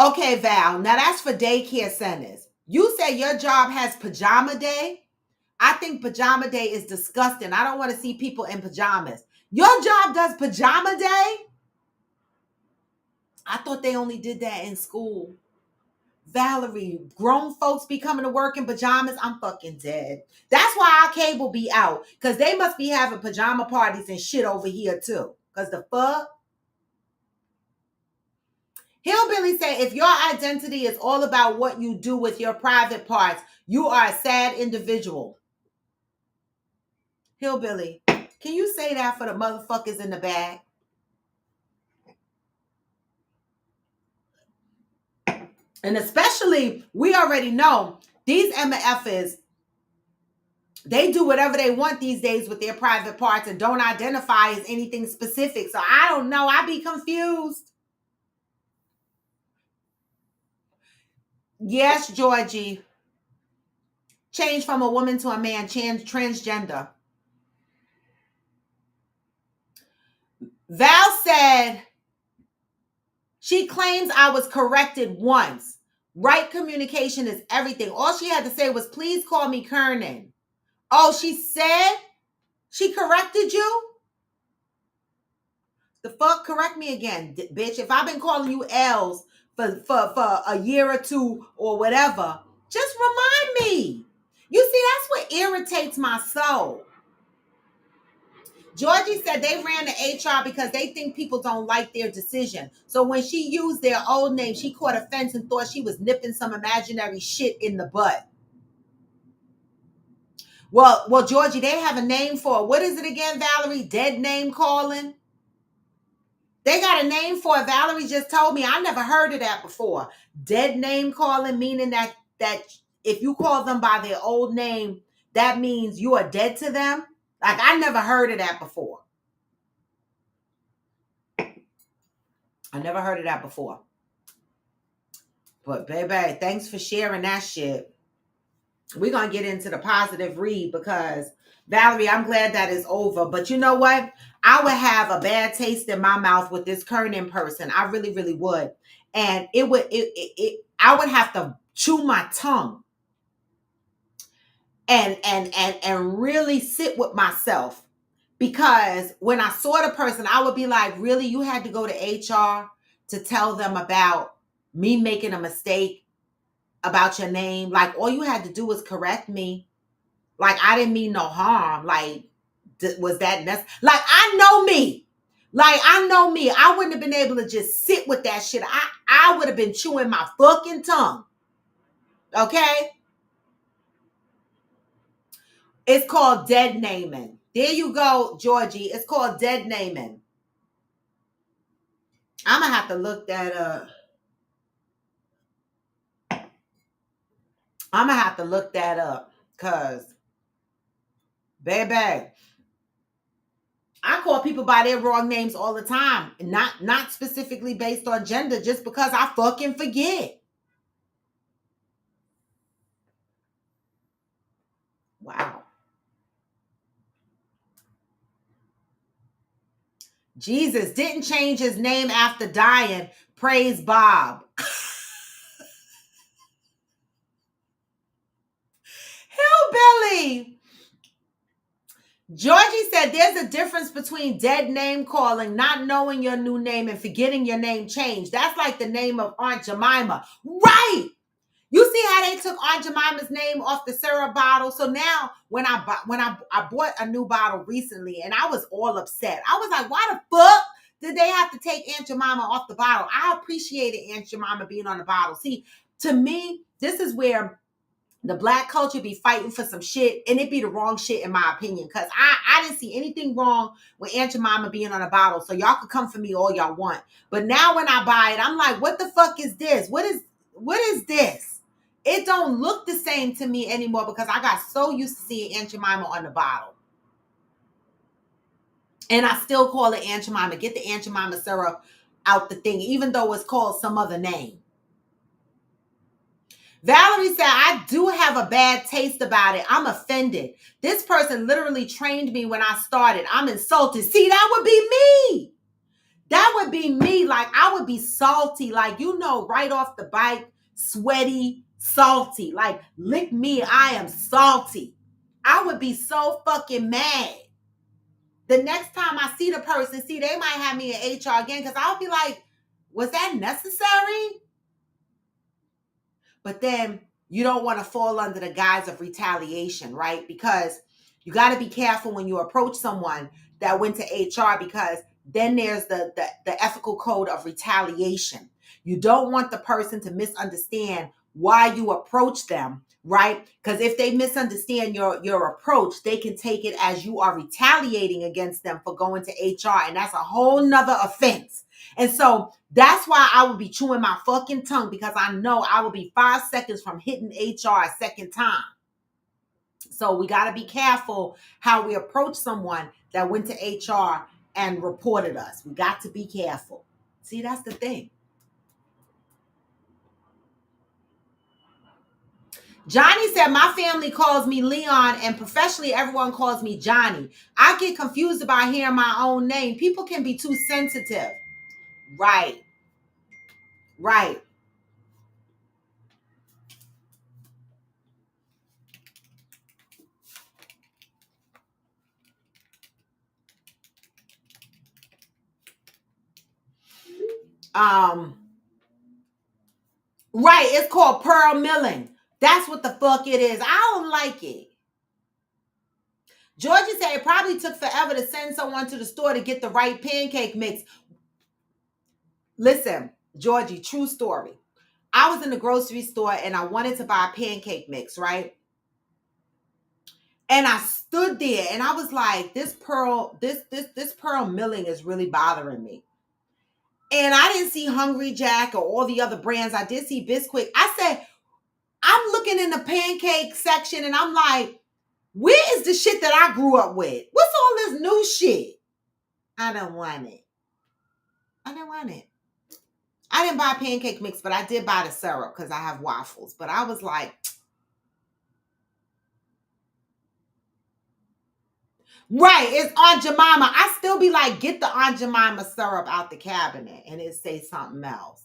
Okay, Val, now that's for daycare centers. You say your job has pajama day? I think pajama day is disgusting. I don't want to see people in pajamas. Your job does pajama day? I thought they only did that in school. Valerie, grown folks be coming to work in pajamas. I'm fucking dead. That's why our cable be out. Because they must be having pajama parties and shit over here too. Because the fuck? Hillbilly say, if your identity is all about what you do with your private parts, you are a sad individual. Hillbilly, can you say that for the motherfuckers in the back? And especially, we already know these MFers They do whatever they want these days with their private parts and don't identify as anything specific. So I don't know. I be confused. Yes, Georgie. Change from a woman to a man, transgender. Val said she claims I was corrected once. Right communication is everything. All she had to say was, please call me Kernan. Oh, she said she corrected you? The fuck? Correct me again, bitch. If I've been calling you L's for a year or two or whatever, just remind me. You see, that's what irritates my soul. Georgie said they ran the HR because they think people don't like their decision. So when she used their old name, she caught offense and thought she was nipping some imaginary shit in the butt. Well, Georgie, they have a name for it. What is it again, Valerie? Dead name calling? They got a name for it. Valerie just told me. I never heard of that before. Dead name calling, meaning that if you call them by their old name, that means you are dead to them. Like, I never heard of that before. I never heard of that before. But baby, thanks for sharing that shit. We're going to get into the positive read because Valerie, I'm glad that is over. But you know what? I would have a bad taste in my mouth with this Kernan person. I really, really would. And I would have to chew my tongue and really sit with myself. Because when I saw the person, I would be like, really? You had to go to HR to tell them about me making a mistake about your name? Like, all you had to do was correct me. Like, I didn't mean no harm. Like, was that necessary? Like, I know me. I wouldn't have been able to just sit with that shit. I would have been chewing my fucking tongue. Okay? It's called dead naming. There you go, Georgie. It's called dead naming. I'm going to have to look that up. I'm going to have to look that up. Because, baby, I call people by their wrong names all the time. Not specifically based on gender, just because I fucking forget. Wow. Jesus didn't change his name after dying. Praise Bob. Hillbilly. Georgie said there's a difference between dead name calling, not knowing your new name, and forgetting your name changed. That's like the name of Aunt Jemima. Right. You see how they took Aunt Jemima's name off the syrup bottle? So now when I bought a new bottle recently and I was all upset. I was like, why the fuck did they have to take Aunt Jemima off the bottle? I appreciated Aunt Jemima being on the bottle. See, to me, this is where the Black culture be fighting for some shit, and it be the wrong shit in my opinion. Because I didn't see anything wrong with Aunt Jemima being on a bottle. So y'all can come for me all y'all want. But now when I buy it, I'm like, what the fuck is this? What is this? It don't look the same to me anymore because I got so used to seeing Aunt Jemima on the bottle. And I still call it Aunt Jemima. Get the Aunt Jemima syrup out the thing, even though it's called some other name. Valerie said, I do have a bad taste about it. I'm offended. This person literally trained me when I started. I'm insulted. See, that would be me. That would be me. Like, I would be salty. Like, right off the bike, sweaty, salty. Like, lick me. I am salty. I would be so fucking mad. The next time I see the person, they might have me in HR again because I'll be like, was that necessary? But then you don't want to fall under the guise of retaliation, right? Because you got to be careful when you approach someone that went to HR, because then there's the ethical code of retaliation. You don't want the person to misunderstand why you approach them, right? Because if they misunderstand your approach, they can take it as you are retaliating against them for going to HR. And that's a whole nother offense. And so that's why I would be chewing my fucking tongue, because I know I will be 5 seconds from hitting HR a second time. So we got to be careful how we approach someone that went to HR and reported us. We got to be careful. See, that's the thing. Johnny said, my family calls me Leon and professionally everyone calls me Johnny. I get confused about hearing my own name. People can be too sensitive. Right. Right. Um, right. It's called pearl milling. That's what the fuck it is. I don't like it. Georgia said it probably took forever to send someone to the store to get the right pancake mix. Listen, Georgie, true story. I was in the grocery store and I wanted to buy a pancake mix, right? And I stood there and I was like, this pearl milling is really bothering me. And I didn't see Hungry Jack or all the other brands. I did see Bisquick. I said, I'm looking in the pancake section and I'm like, where is the shit that I grew up with? What's all this new shit? I don't want it. I don't want it. I didn't buy pancake mix, but I did buy the syrup because I have waffles. But I was like, right, it's Aunt Jemima. I still be like, get the Aunt Jemima syrup out the cabinet and it say something else.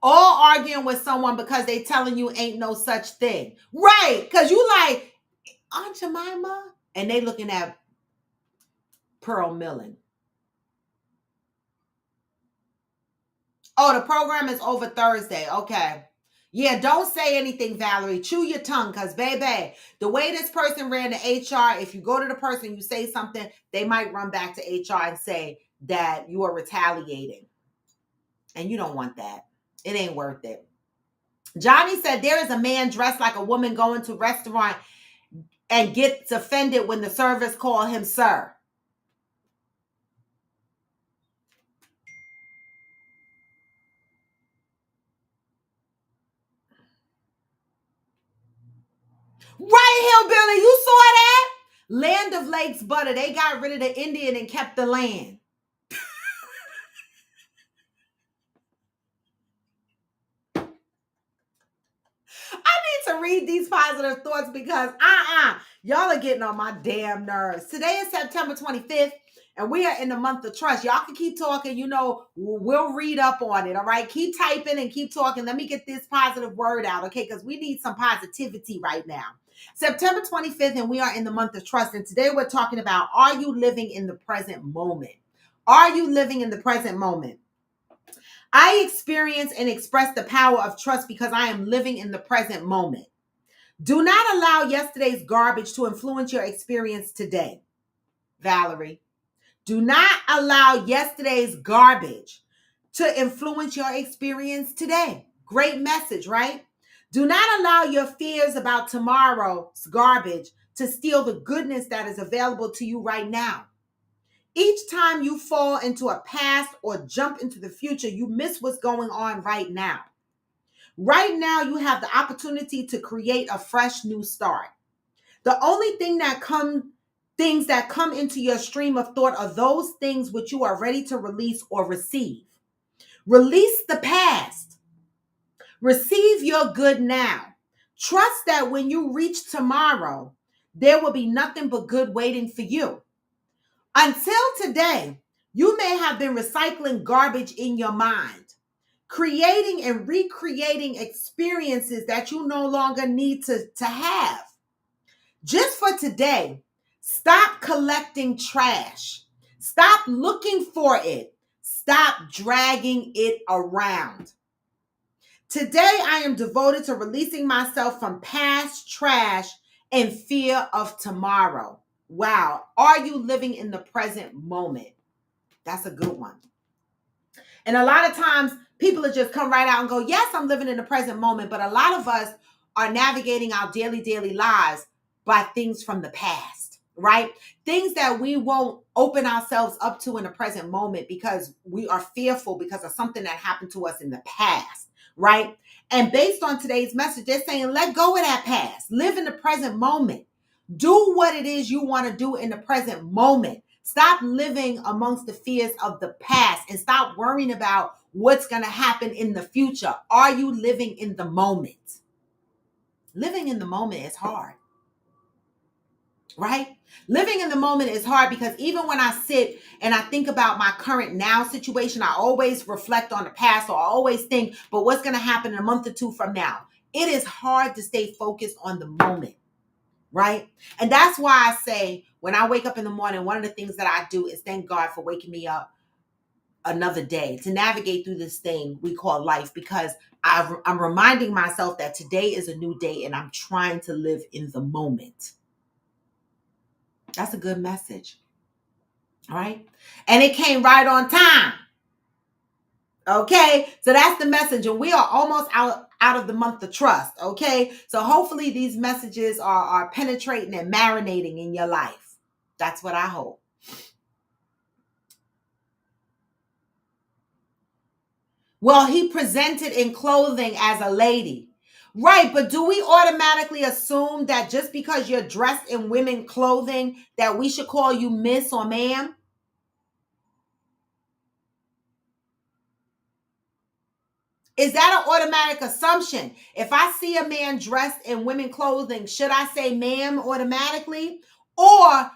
All arguing with someone because they telling you ain't no such thing. Right, because you like, Aunt Jemima? And they looking at pearl milling. Oh, the program is over Thursday. Okay. Yeah, don't say anything, Valerie. Chew your tongue, because, baby, the way this person ran to HR, if you go to the person, you say something, they might run back to HR and say that you are retaliating. And you don't want that. It ain't worth it. Johnny said there is a man dressed like a woman going to a restaurant and gets offended when the servers call him sir. Right, Hillbilly, you saw that? Land of Lakes Butter. They got rid of the Indian and kept the land. I need to read these positive thoughts because y'all are getting on my damn nerves. Today is September 25th. And we are in the month of trust. Y'all can keep talking. You know, we'll read up on it. All right. Keep typing and keep talking. Let me get this positive word out. Okay. Because we need some positivity right now. September 25th, and we are in the month of trust. And today we're talking about, are you living in the present moment? Are you living in the present moment? I experience and express the power of trust because I am living in the present moment. Do not allow yesterday's garbage to influence your experience today. Valerie. Do not allow yesterday's garbage to influence your experience today. Great message, right? Do not allow your fears about tomorrow's garbage to steal the goodness that is available to you right now. Each time you fall into a past or jump into the future, you miss what's going on right now. Right now, you have the opportunity to create a fresh new start. The only things that come into your stream of thought are those things which you are ready to release or receive. Release the past. Receive your good now. Trust that when you reach tomorrow, there will be nothing but good waiting for you. Until today, you may have been recycling garbage in your mind, creating and recreating experiences that you no longer need to have. Just for today, stop collecting trash. Stop looking for it. Stop dragging it around. Today, I am devoted to releasing myself from past trash and fear of tomorrow. Wow. Are you living in the present moment? That's a good one. And a lot of times, people will just come right out and go, yes, I'm living in the present moment. But a lot of us are navigating our daily lives by things from the past, right? Things that we won't open ourselves up to in the present moment because we are fearful because of something that happened to us in the past, right? And based on today's message, they're saying, let go of that past. Live in the present moment. Do what it is you want to do in the present moment. Stop living amongst the fears of the past and stop worrying about what's going to happen in the future. Are you living in the moment? Living in the moment is hard, right? Living in the moment is hard because even when I sit and I think about my current now situation, I always reflect on the past, or I always think, but what's going to happen in a month or two from now? It is hard to stay focused on the moment, right? And that's why I say when I wake up in the morning, one of the things that I do is thank God for waking me up another day to navigate through this thing we call life, because I'm reminding myself that today is a new day and I'm trying to live in the moment. That's a good message. All right. And it came right on time. Okay. So that's the message. And we are almost out of the month of trust. Okay. So hopefully these messages are penetrating and marinating in your life. That's what I hope. Well, he presented in clothing as a lady. Right, but do we automatically assume that just because you're dressed in women clothing that we should call you miss or ma'am? Is that an automatic assumption? If I see a man dressed in women clothing, should I say ma'am automatically? Or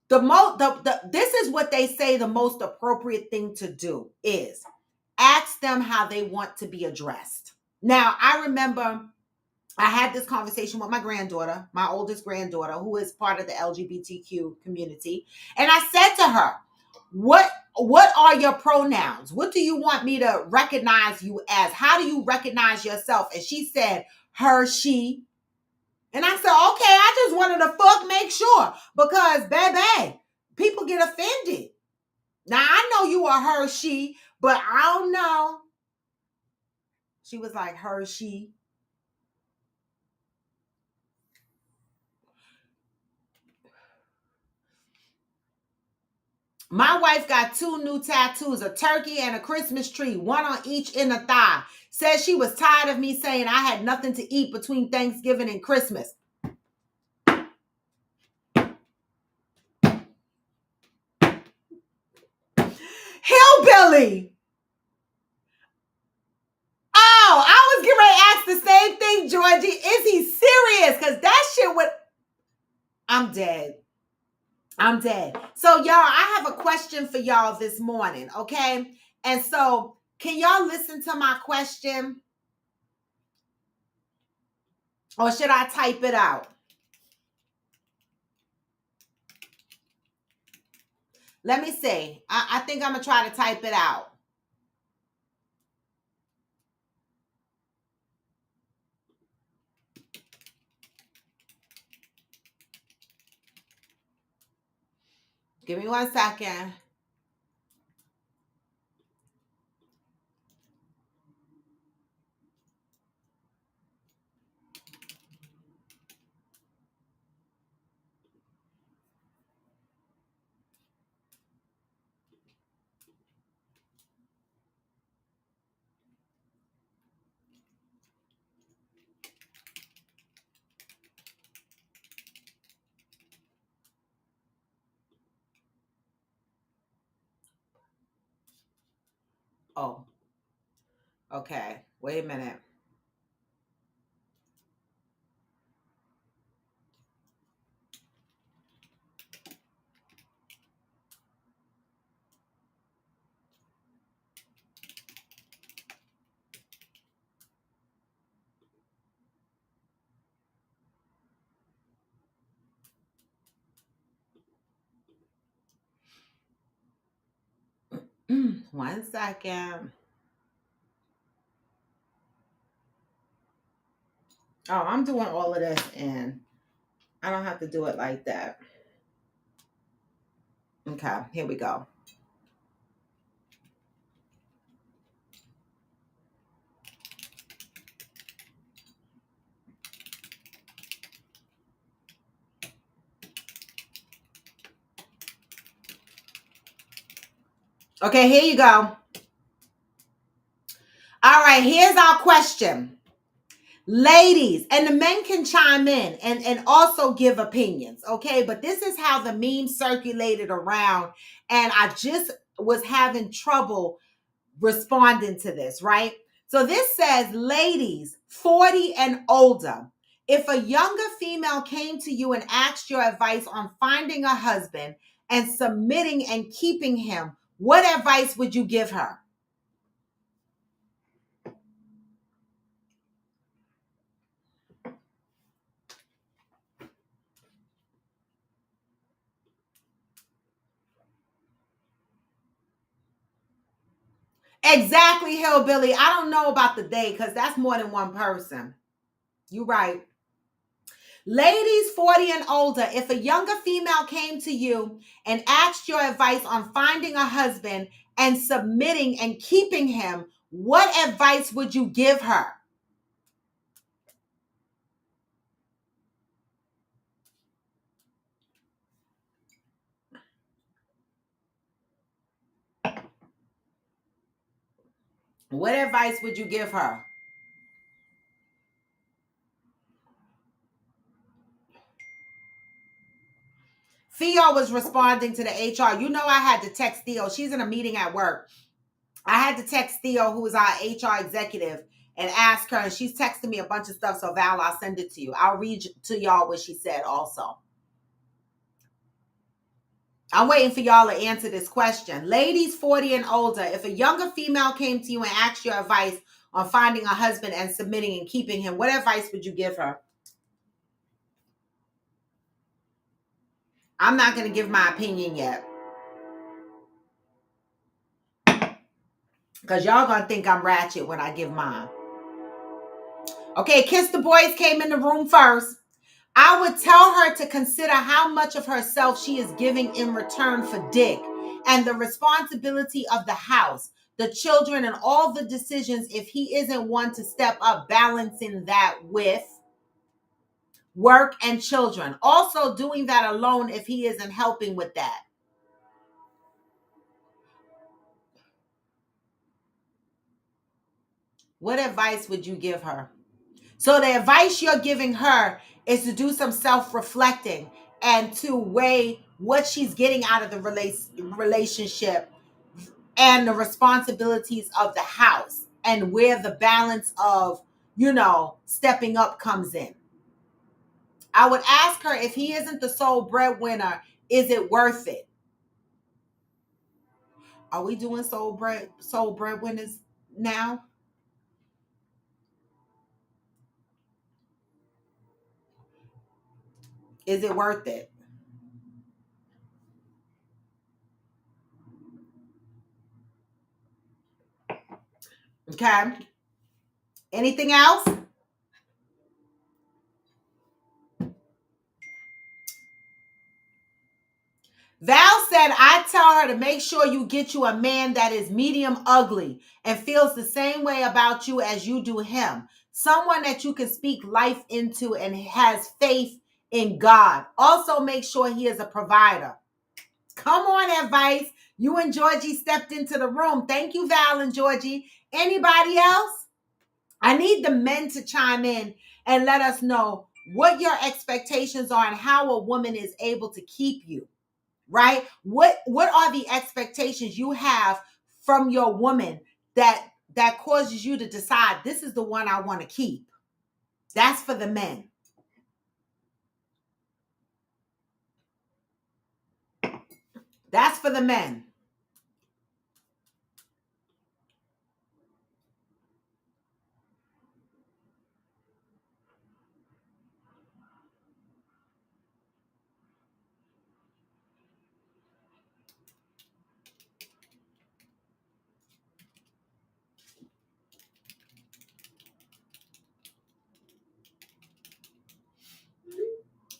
this is what they say the most appropriate thing to do is ask them how they want to be addressed. Now, I remember I had this conversation with my granddaughter, my oldest granddaughter, who is part of the LGBTQ community. And I said to her, what are your pronouns? What do you want me to recognize you as? How do you recognize yourself? And she said, her, she. And I said, okay, I just wanted to make sure, because baby, people get offended. Now I know you are her, she, but I don't know. She was like, her, she. My wife got 2 new tattoos, a turkey and a Christmas tree, one on each inner thigh. Says she was tired of me saying I had nothing to eat between Thanksgiving and Christmas. Hillbilly. Oh, I was getting ready to ask the same thing, Georgie. Is he serious? Because that shit would... I'm dead. I'm dead. So, y'all, I have a question for y'all this morning, okay? And so, can y'all listen to my question? Or should I type it out? Let me see. I think I'm going to try to type it out. Give me 1 second. Oh, okay. Wait a minute. One second. Oh, I'm doing all of this and I don't have to do it like that. Okay, here we go. Okay, here you go. All right, here's our question. Ladies, and the men can chime in and also give opinions, okay? But this is how the meme circulated around, and I just was having trouble responding to this, right? So this says, ladies, 40 and older, if a younger female came to you and asked your advice on finding a husband and submitting and keeping him, what advice would you give her? Exactly, Hillbilly. I don't know about the day because that's more than one person. You're right. Ladies 40 and older, if a younger female came to you and asked your advice on finding a husband and submitting and keeping him, what advice would you give her? What advice would you give her? Theo was responding to the HR. You know, I had to text Theo. She's in a meeting at work. I had to text Theo, who is our HR executive, and ask her. And she's texting me a bunch of stuff. So, Val, I'll send it to you. I'll read to y'all what she said also. I'm waiting for y'all to answer this question. Ladies 40 and older, if a younger female came to you and asked your advice on finding a husband and submitting and keeping him, what advice would you give her? I'm not going to give my opinion yet, because y'all going to think I'm ratchet when I give mine. Okay, Kiss the Boys came in the room first. I would tell her to consider how much of herself she is giving in return for dick and the responsibility of the house, the children, and all the decisions if he isn't one to step up, balancing that with work and children. Also doing that alone if he isn't helping with that. What advice would you give her? So the advice you're giving her is to do some self-reflecting and to weigh what she's getting out of the relationship and the responsibilities of the house and where the balance of, stepping up comes in. I would ask her, if he isn't the sole breadwinner, is it worth it? Are we doing sole breadwinners now? Is it worth it? Okay. Anything else? Val said, I tell her to make sure you get you a man that is medium ugly and feels the same way about you as you do him. Someone that you can speak life into and has faith in God. Also, make sure he is a provider. Come on, advice. You and Georgie stepped into the room. Thank you, Val and Georgie. Anybody else? I need the men to chime in and let us know what your expectations are and how a woman is able to keep you. Right? What are the expectations you have from your woman that causes you to decide this is the one I want to keep? That's for the men. That's for the men.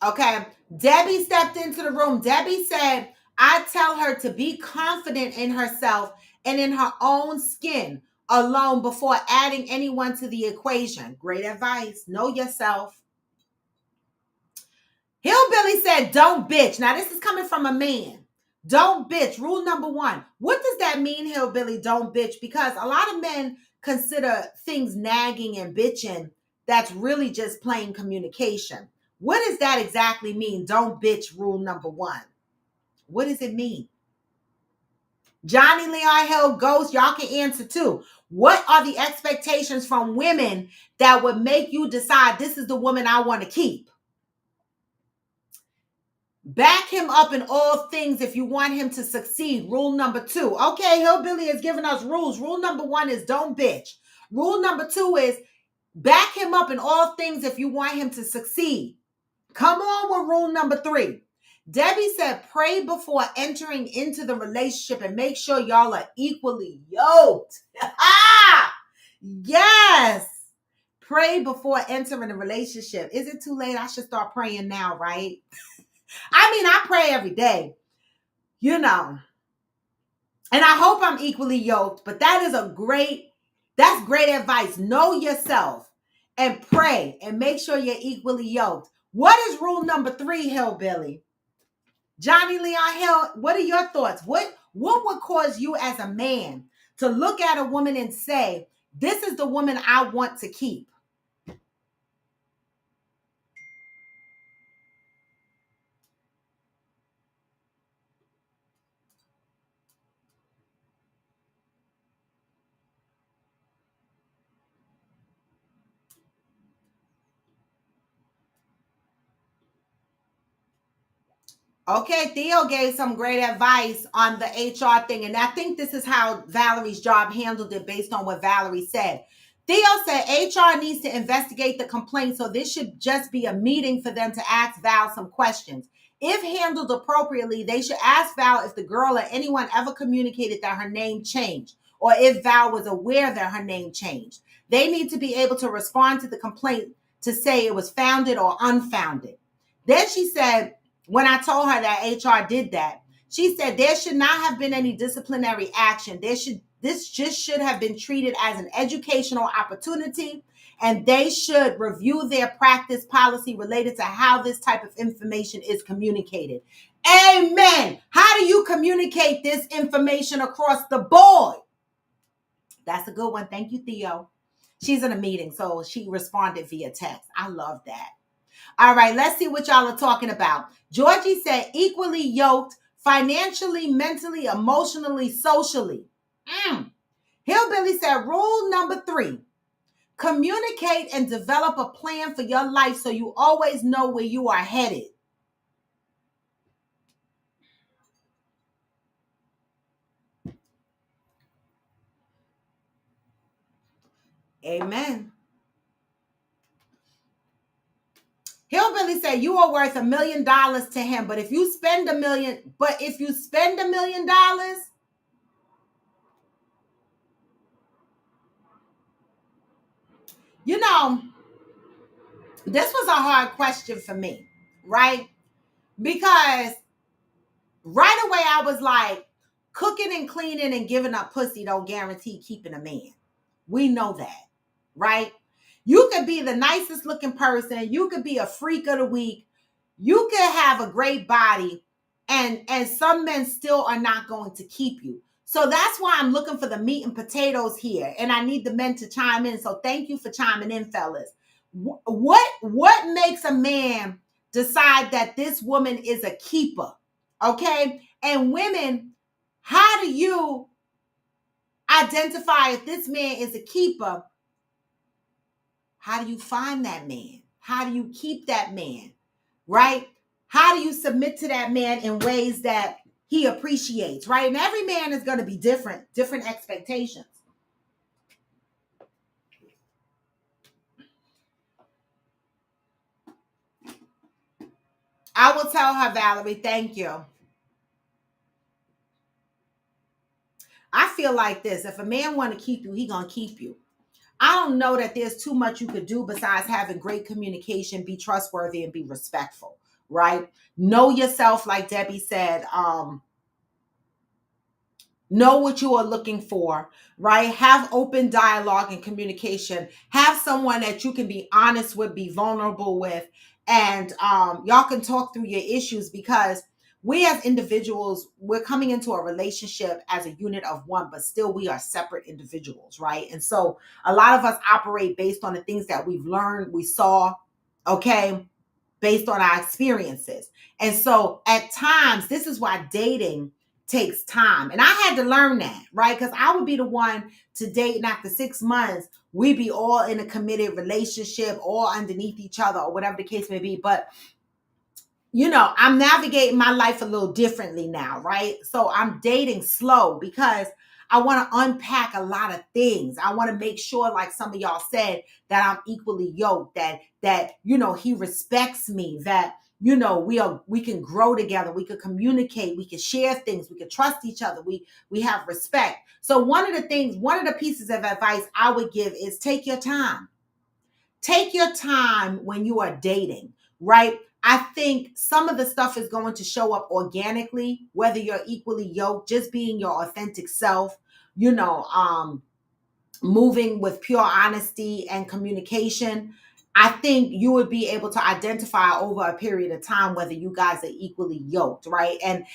Okay, Debbie stepped into the room. Debbie said, I tell her to be confident in herself and in her own skin alone before adding anyone to the equation. Great advice. Know yourself. Hillbilly said, don't bitch. Now, this is coming from a man. Don't bitch. Rule number 1. What does that mean, Hillbilly? Don't bitch? Because a lot of men consider things nagging and bitching that's really just plain communication. What does that exactly mean? Don't bitch, rule number one. What does it mean? Johnny Leon Hill, Ghost, y'all can answer too. What are the expectations from women that would make you decide this is the woman I want to keep? Back him up in all things if you want him to succeed. Rule number two. Okay, Hillbilly has given us rules. Rule number one is don't bitch. Rule number two is back him up in all things if you want him to succeed. Come on with rule number three. Debbie said, pray before entering into the relationship and make sure y'all are equally yoked. Yes. Pray before entering a relationship. Is it too late? I should start praying now, right? I mean, I pray every day, you know, and I hope I'm equally yoked, but that's great advice. Know yourself and pray and make sure you're equally yoked. What is rule number three, Hillbilly? Johnny Leon Hill, what are your thoughts? What would cause you as a man to look at a woman and say, this is the woman I want to keep? Okay, Theo gave some great advice on the HR thing, and I think this is how Valerie's job handled it based on what Valerie said. Theo said HR needs to investigate the complaint, so this should just be a meeting for them to ask Val some questions. If handled appropriately, they should ask Val if the girl or anyone ever communicated that her name changed, or if Val was aware that her name changed. They need to be able to respond to the complaint to say it was founded or unfounded. Then she said, when I told her that HR did that, she said there should not have been any disciplinary action. This just should have been treated as an educational opportunity, and they should review their practice policy related to how this type of information is communicated. Amen. How do you communicate this information across the board? That's a good one. Thank you, Theo. She's in a meeting, so she responded via text. I love that. All right, let's see what y'all are talking about. Georgie said equally yoked financially, mentally, emotionally, socially. Hillbilly said rule number three, communicate and develop a plan for your life so you always know where you are headed. Amen. Hillbilly said you are worth $1 million to him, but if you spend $1 million, you know, this was a hard question for me, right? Because right away I was like, cooking and cleaning and giving up pussy don't guarantee keeping a man. We know that, right? You could be the nicest looking person. You could be a freak of the week. You could have a great body, and some men still are not going to keep you. So that's why I'm looking for the meat and potatoes here, and I need the men to chime in. So thank you for chiming in, fellas. What makes a man decide that this woman is a keeper? Okay, and women, how do you identify if this man is a keeper? How do you find that man? How do you keep that man? Right? How do you submit to that man in ways that he appreciates, right? And every man is going to be different expectations. I will tell her, Valerie, thank you. I feel like this. If a man want to keep you, he going to keep you. I don't know that there's too much you could do besides having great communication, be trustworthy, and be respectful, right? Know yourself, like Debbie said. Know what you are looking for, right? Have open dialogue and communication. Have someone that you can be honest with, be vulnerable with, and y'all can talk through your issues, because we as individuals, we're coming into a relationship as a unit of one, but still we are separate individuals, right? And so a lot of us operate based on the things that we've learned, we saw, okay, based on our experiences. And so at times, this is why dating takes time. And I had to learn that, right? Because I would be the one to date, and after 6 months, we be all in a committed relationship, all underneath each other, or whatever the case may be. But I'm navigating my life a little differently now, right? So I'm dating slow because I want to unpack a lot of things. I want to make sure, like some of y'all said, that I'm equally yoked, that he respects me, that we can grow together, we can communicate, we can share things, we can trust each other, we have respect. So one of the pieces of advice I would give is take your time. Take your time when you are dating, right? I think some of the stuff is going to show up organically, whether you're equally yoked, just being your authentic self, moving with pure honesty and communication. I think you would be able to identify over a period of time whether you guys are equally yoked, right? And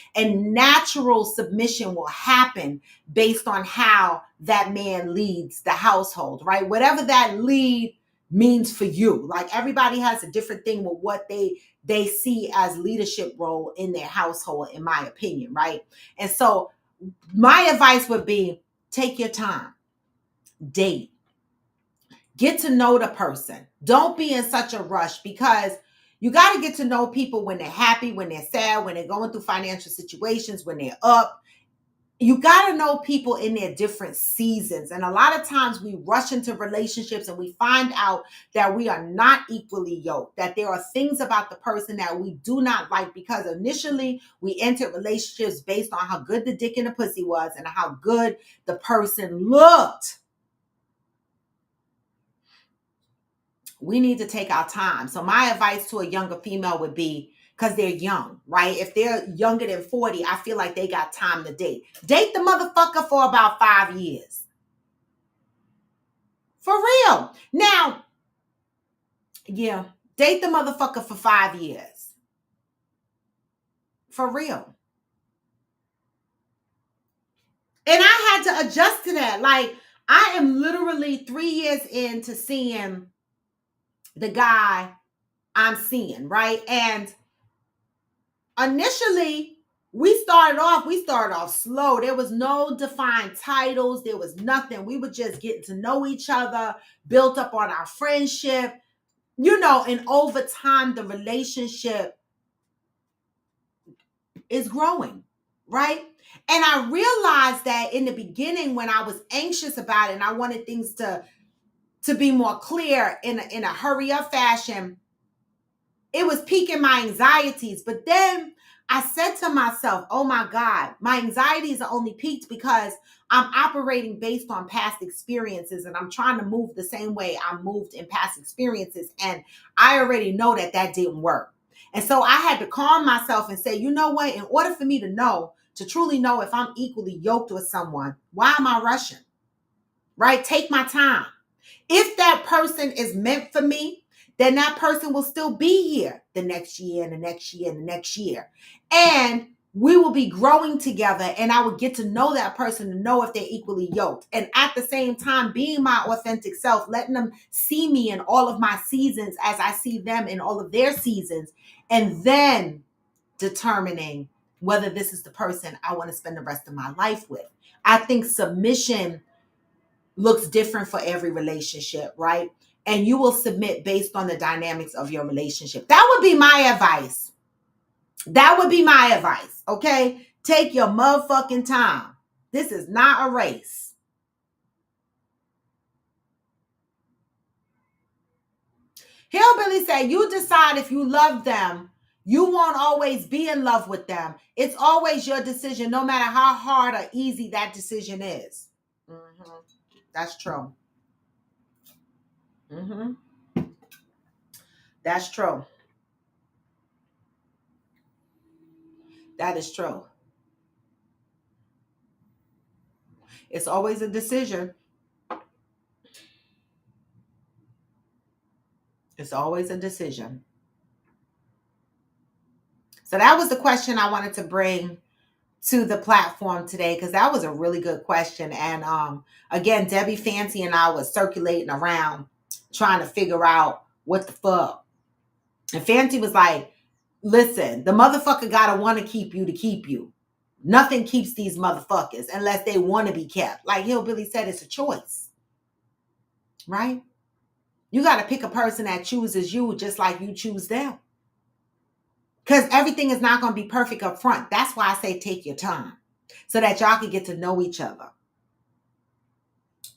natural submission will happen based on how that man leads the household, right? Whatever that lead means for you. Like everybody has a different thing with what they see as leadership role in their household, in my opinion, right? And so my advice would be take your time, date, get to know the person. Don't be in such a rush, because you got to get to know people when they're happy, when they're sad, when they're going through financial situations, when they're up. You got to know people in their different seasons. And a lot of times we rush into relationships and we find out that we are not equally yoked, that there are things about the person that we do not like, because initially we entered relationships based on how good the dick and the pussy was and how good the person looked. We need to take our time. So my advice to a younger female would be, because they're young, right? If they're younger than 40, I feel like they got time to date. Date the motherfucker for about 5 years. For real. Now, yeah, date the motherfucker for 5 years. For real. And I had to adjust to that. Like, I am literally 3 years into seeing the guy I'm seeing, right? And initially, we started off slow. There was no defined titles. There was nothing. We were just getting to know each other, built up on our friendship, and over time, the relationship is growing, right? And I realized that in the beginning, when I was anxious about it and I wanted things to be more clear in a hurry up fashion, it was piquing my anxieties. But then I said to myself, oh my God, my anxieties are only peaked because I'm operating based on past experiences, and I'm trying to move the same way I moved in past experiences. And I already know that didn't work. And so I had to calm myself and say, you know what? In order for me to truly know if I'm equally yoked with someone, why am I rushing? Right? Take my time. If that person is meant for me, then that person will still be here the next year and the next year and the next year. And we will be growing together, and I would get to know that person to know if they're equally yoked. And at the same time, being my authentic self, letting them see me in all of my seasons as I see them in all of their seasons, and then determining whether this is the person I want to spend the rest of my life with. I think submission looks different for every relationship, right? And you will submit based on the dynamics of your relationship. That would be my advice. That would be my advice, okay? Take your motherfucking time. This is not a race. Hillbilly said, you decide if you love them. You won't always be in love with them. It's always your decision, no matter how hard or easy that decision is. Mm-hmm. That's true. Mm-hmm. That's true. That is true. It's always a decision. It's always a decision. So that was the question I wanted to bring to the platform today, because that was a really good question. And again, Debbie Fancy and I was circulating around trying to figure out what the fuck. And Fancy was like, listen, the motherfucker gotta want to keep you to keep you. Nothing keeps these motherfuckers unless they want to be kept. Like Hillbilly said, it's a choice, right? You got to pick a person that chooses you just like you choose them. Because everything is not going to be perfect up front. That's why I say take your time so that y'all can get to know each other.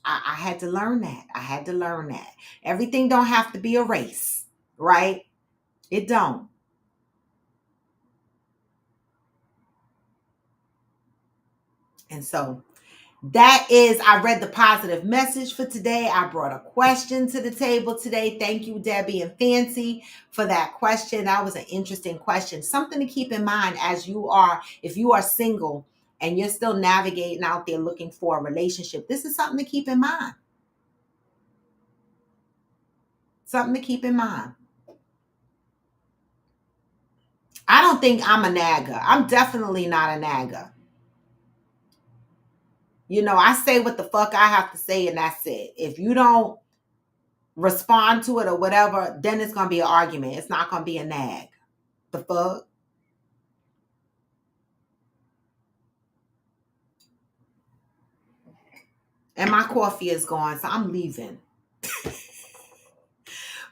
I had to learn that. I had to learn that. Everything don't have to be a race, right? It don't. And so that is, I read the positive message for today. I brought a question to the table today. Thank you, Debbie and Fancy, for that question. That was an interesting question. Something to keep in mind as you are, if you are single and you're still navigating out there looking for a relationship, this is something to keep in mind. Something to keep in mind. I don't think I'm a nagger. I'm definitely not a nagger. You know, I say what the fuck I have to say, and that's it. If you don't respond to it or whatever, then it's going to be an argument. It's not going to be a nag. The fuck? And my coffee is gone, so I'm leaving.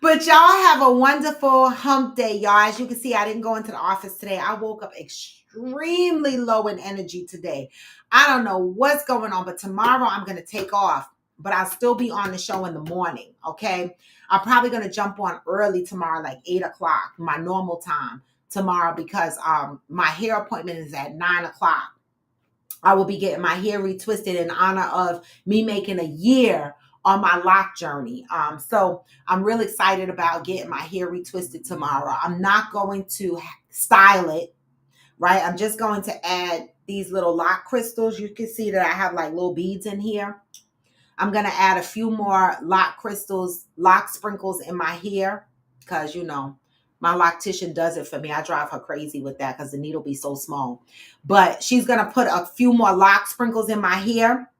But y'all have a wonderful hump day, y'all. As you can see, I didn't go into the office today. I woke up extremely low in energy today. I don't know what's going on, but tomorrow I'm going to take off. But I'll still be on the show in the morning, okay? I'm probably going to jump on early tomorrow, like 8 o'clock, my normal time tomorrow, because my hair appointment is at 9 o'clock. I will be getting my hair retwisted in honor of me making a year on my lock journey. So I'm really excited about getting my hair retwisted tomorrow. I'm not going to style it, right? I'm just going to add these little lock crystals. You can see that I have like little beads in here. I'm going to add a few more lock crystals, lock sprinkles in my hair, because, you know, my loctician does it for me. I drive her crazy with that because the needle be so small. But she's going to put a few more lock sprinkles in my hair,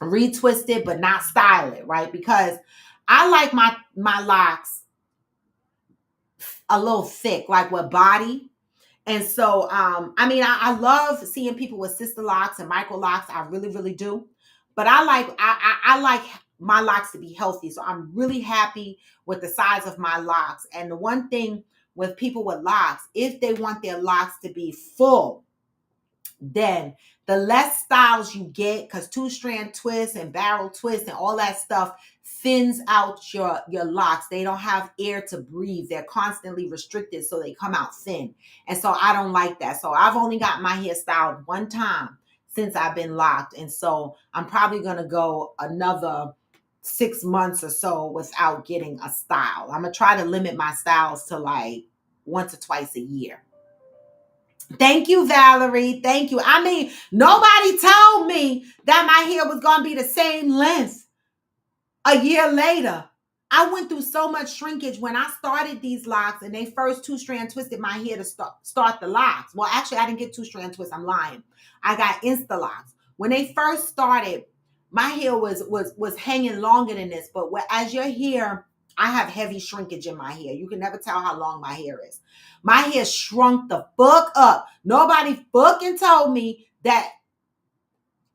retwist it, but not style it, right? Because I like my locks a little thick, like with body. And so, I mean, I love seeing people with sister locks and micro locks. I really, really do. But I like my locks to be healthy. So I'm really happy with the size of my locks. And the one thing with people with locks, if they want their locks to be full, then the less styles you get, because 2-strand twists and barrel twists and all that stuff thins out your locks. They don't have air to breathe. They're constantly restricted, so they come out thin. And so I don't like that. So I've only got my hair styled one time since I've been locked. And so I'm probably going to go another 6 months or so without getting a style. I'm going to try to limit my styles to like once or twice a year. Thank you, Valerie. Thank you. I mean, nobody told me that my hair was going to be the same length a year later. I went through so much shrinkage when I started these locks, and they first 2-strand twisted my hair to start the locks. Well, actually, I didn't get 2-strand twists. I'm lying. I got Insta locks. When they first started, my hair was hanging longer than this. But as your hair, I have heavy shrinkage in my hair. You can never tell how long my hair is. My hair shrunk the fuck up. Nobody fucking told me that.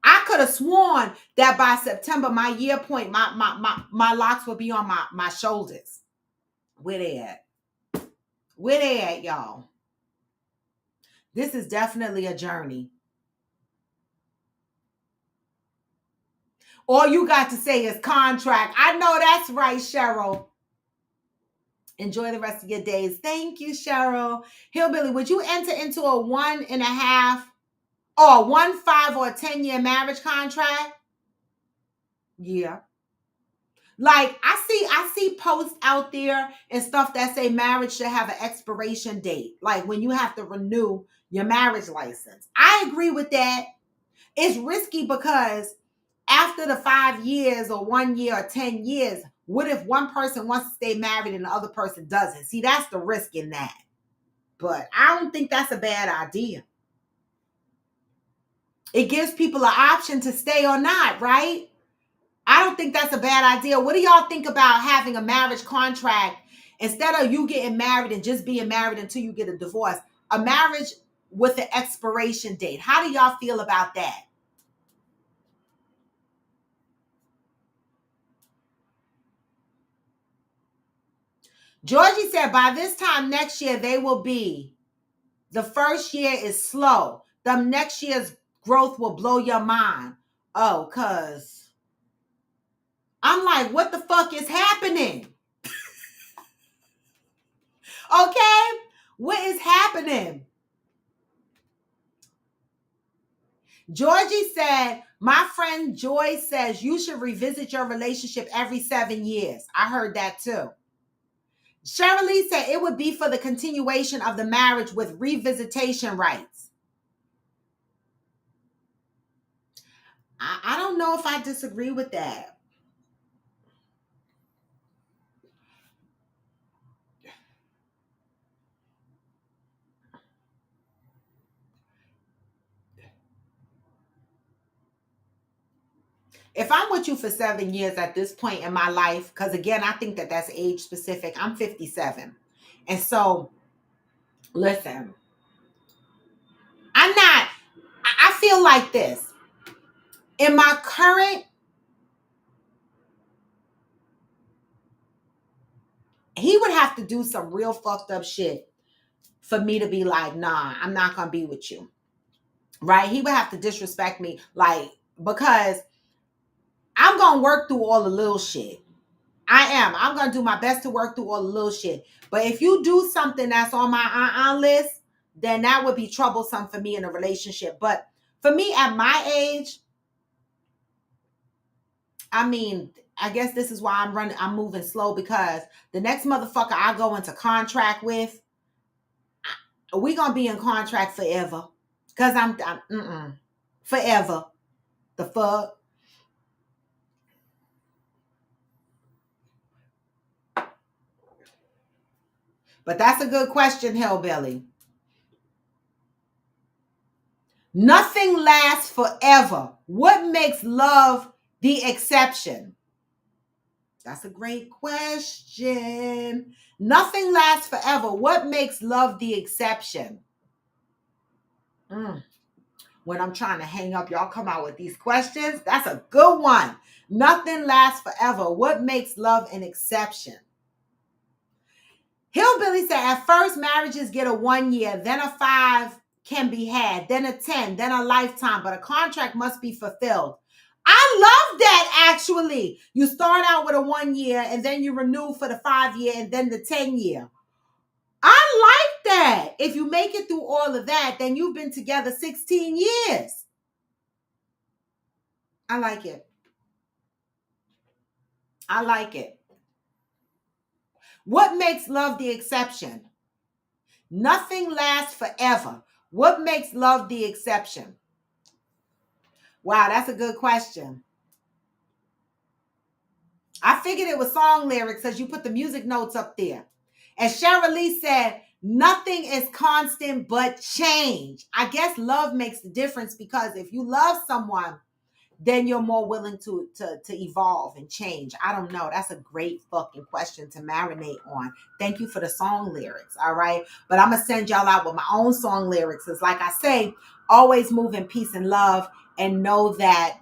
I could have sworn that by September, my year point, my locks would be on my shoulders. Where they at? Where they at, y'all? This is definitely a journey. All you got to say is contract. I know that's right, Cheryl. Enjoy the rest of your days. Thank you, Cheryl. Hillbilly, would you enter into a 1.5 or 1, 5, or 10-year marriage contract? Yeah. Like I see posts out there and stuff that say marriage should have an expiration date, like when you have to renew your marriage license. I agree with that. It's risky because after the 5 years or 1 year or 10 years, what if one person wants to stay married and the other person doesn't? See, that's the risk in that. But I don't think that's a bad idea. It gives people an option to stay or not, right? I don't think that's a bad idea. What do y'all think about having a marriage contract instead of you getting married and just being married until you get a divorce? A marriage with an expiration date. How do y'all feel about that? Georgie said by this time next year, they will be. The first year is slow. The next year's growth will blow your mind. Oh, cuz I'm like, what the fuck is happening? Okay? What is happening? Georgie said, my friend Joy says you should revisit your relationship every 7 years. I heard that too. Shirley said it would be for the continuation of the marriage with revisitation rights. I don't know if I disagree with that. If I'm with you for 7 years at this point in my life, because again, I think that that's age specific. I'm 57. And so, listen, I feel like this. In my current, he would have to do some real fucked up shit for me to be like, nah, I'm not going to be with you. Right? He would have to disrespect me, like, because I'm going to work through all the little shit. I am. I'm going to do my best to work through all the little shit. But if you do something that's on my list, then that would be troublesome for me in a relationship. But for me at my age, I mean, I guess this is why I'm moving slow, because the next motherfucker I go into contract with, we going to be in contract forever. Because I'm forever. The fuck? But that's a good question, Hellbilly. Nothing lasts forever. What makes love the exception? That's a great question. Nothing lasts forever. What makes love the exception? When I'm trying to hang up, y'all come out with these questions. That's a good one. Nothing lasts forever. What makes love an exception? Hillbilly said, at first, marriages get a 1 year, then a 5 can be had, then a 10, then a lifetime, but a contract must be fulfilled. I love that, actually. You start out with a 1 year, and then you renew for the 5 year, and then the 10 year. I like that. If you make it through all of that, then you've been together 16 years. I like it. I like it. What makes love the exception? Nothing lasts forever. What makes love the exception? Wow, that's a good question. I figured it was song lyrics because you put the music notes up there. And Cheryl Lee said, nothing is constant but change. I guess love makes the difference, because if you love someone, then you're more willing to evolve and change. I don't know. That's a great fucking question to marinate on. Thank you for the song lyrics, all right? But I'm going to send y'all out with my own song lyrics. It's like I say, always move in peace and love, and know that,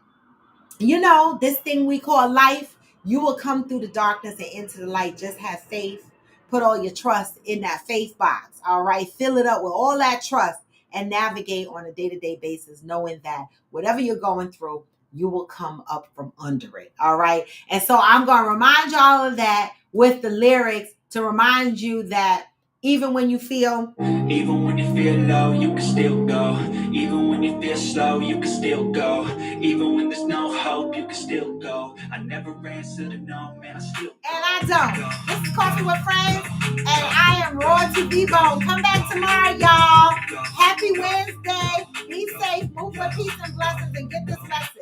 you know, this thing we call life, you will come through the darkness and into the light. Just have faith. Put all your trust in that faith box, all right? Fill it up with all that trust and navigate on a day-to-day basis, knowing that whatever you're going through, you will come up from under it, all right? And so I'm going to remind y'all of that with the lyrics, to remind you that even when you feel low, you can still go. Even when you feel slow, you can still go. Even when there's no hope, you can still go. I never answer to no, man, I still go. And I don't. This is Coffee with Friends, and I am Royalty B-Bone. Come back tomorrow, y'all. Happy Wednesday. Be safe, move with peace and blessings, and get this message.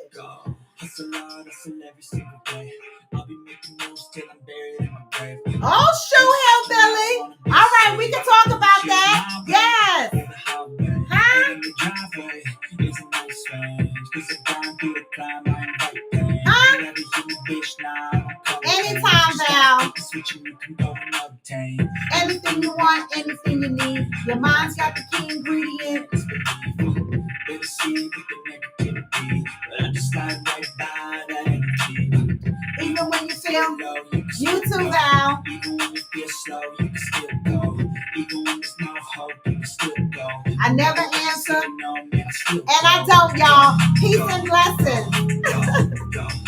Hustle hard, hustle every single day. I'll be making moves till I'm buried in my grave. Oh, shoot, Hellbilly. All right, we can talk about that. Anything you want, anything you need. Your mind's got the key ingredient. Baby, see, we can never get it, but I just slide right by that energy. Even when you feel Low, you can you still too go. vow. Even when you feel slow, you can still go. Even when there's no hope, you can still go. I never answer, No, man, I still and I don't, y'all. Peace and blessings. go.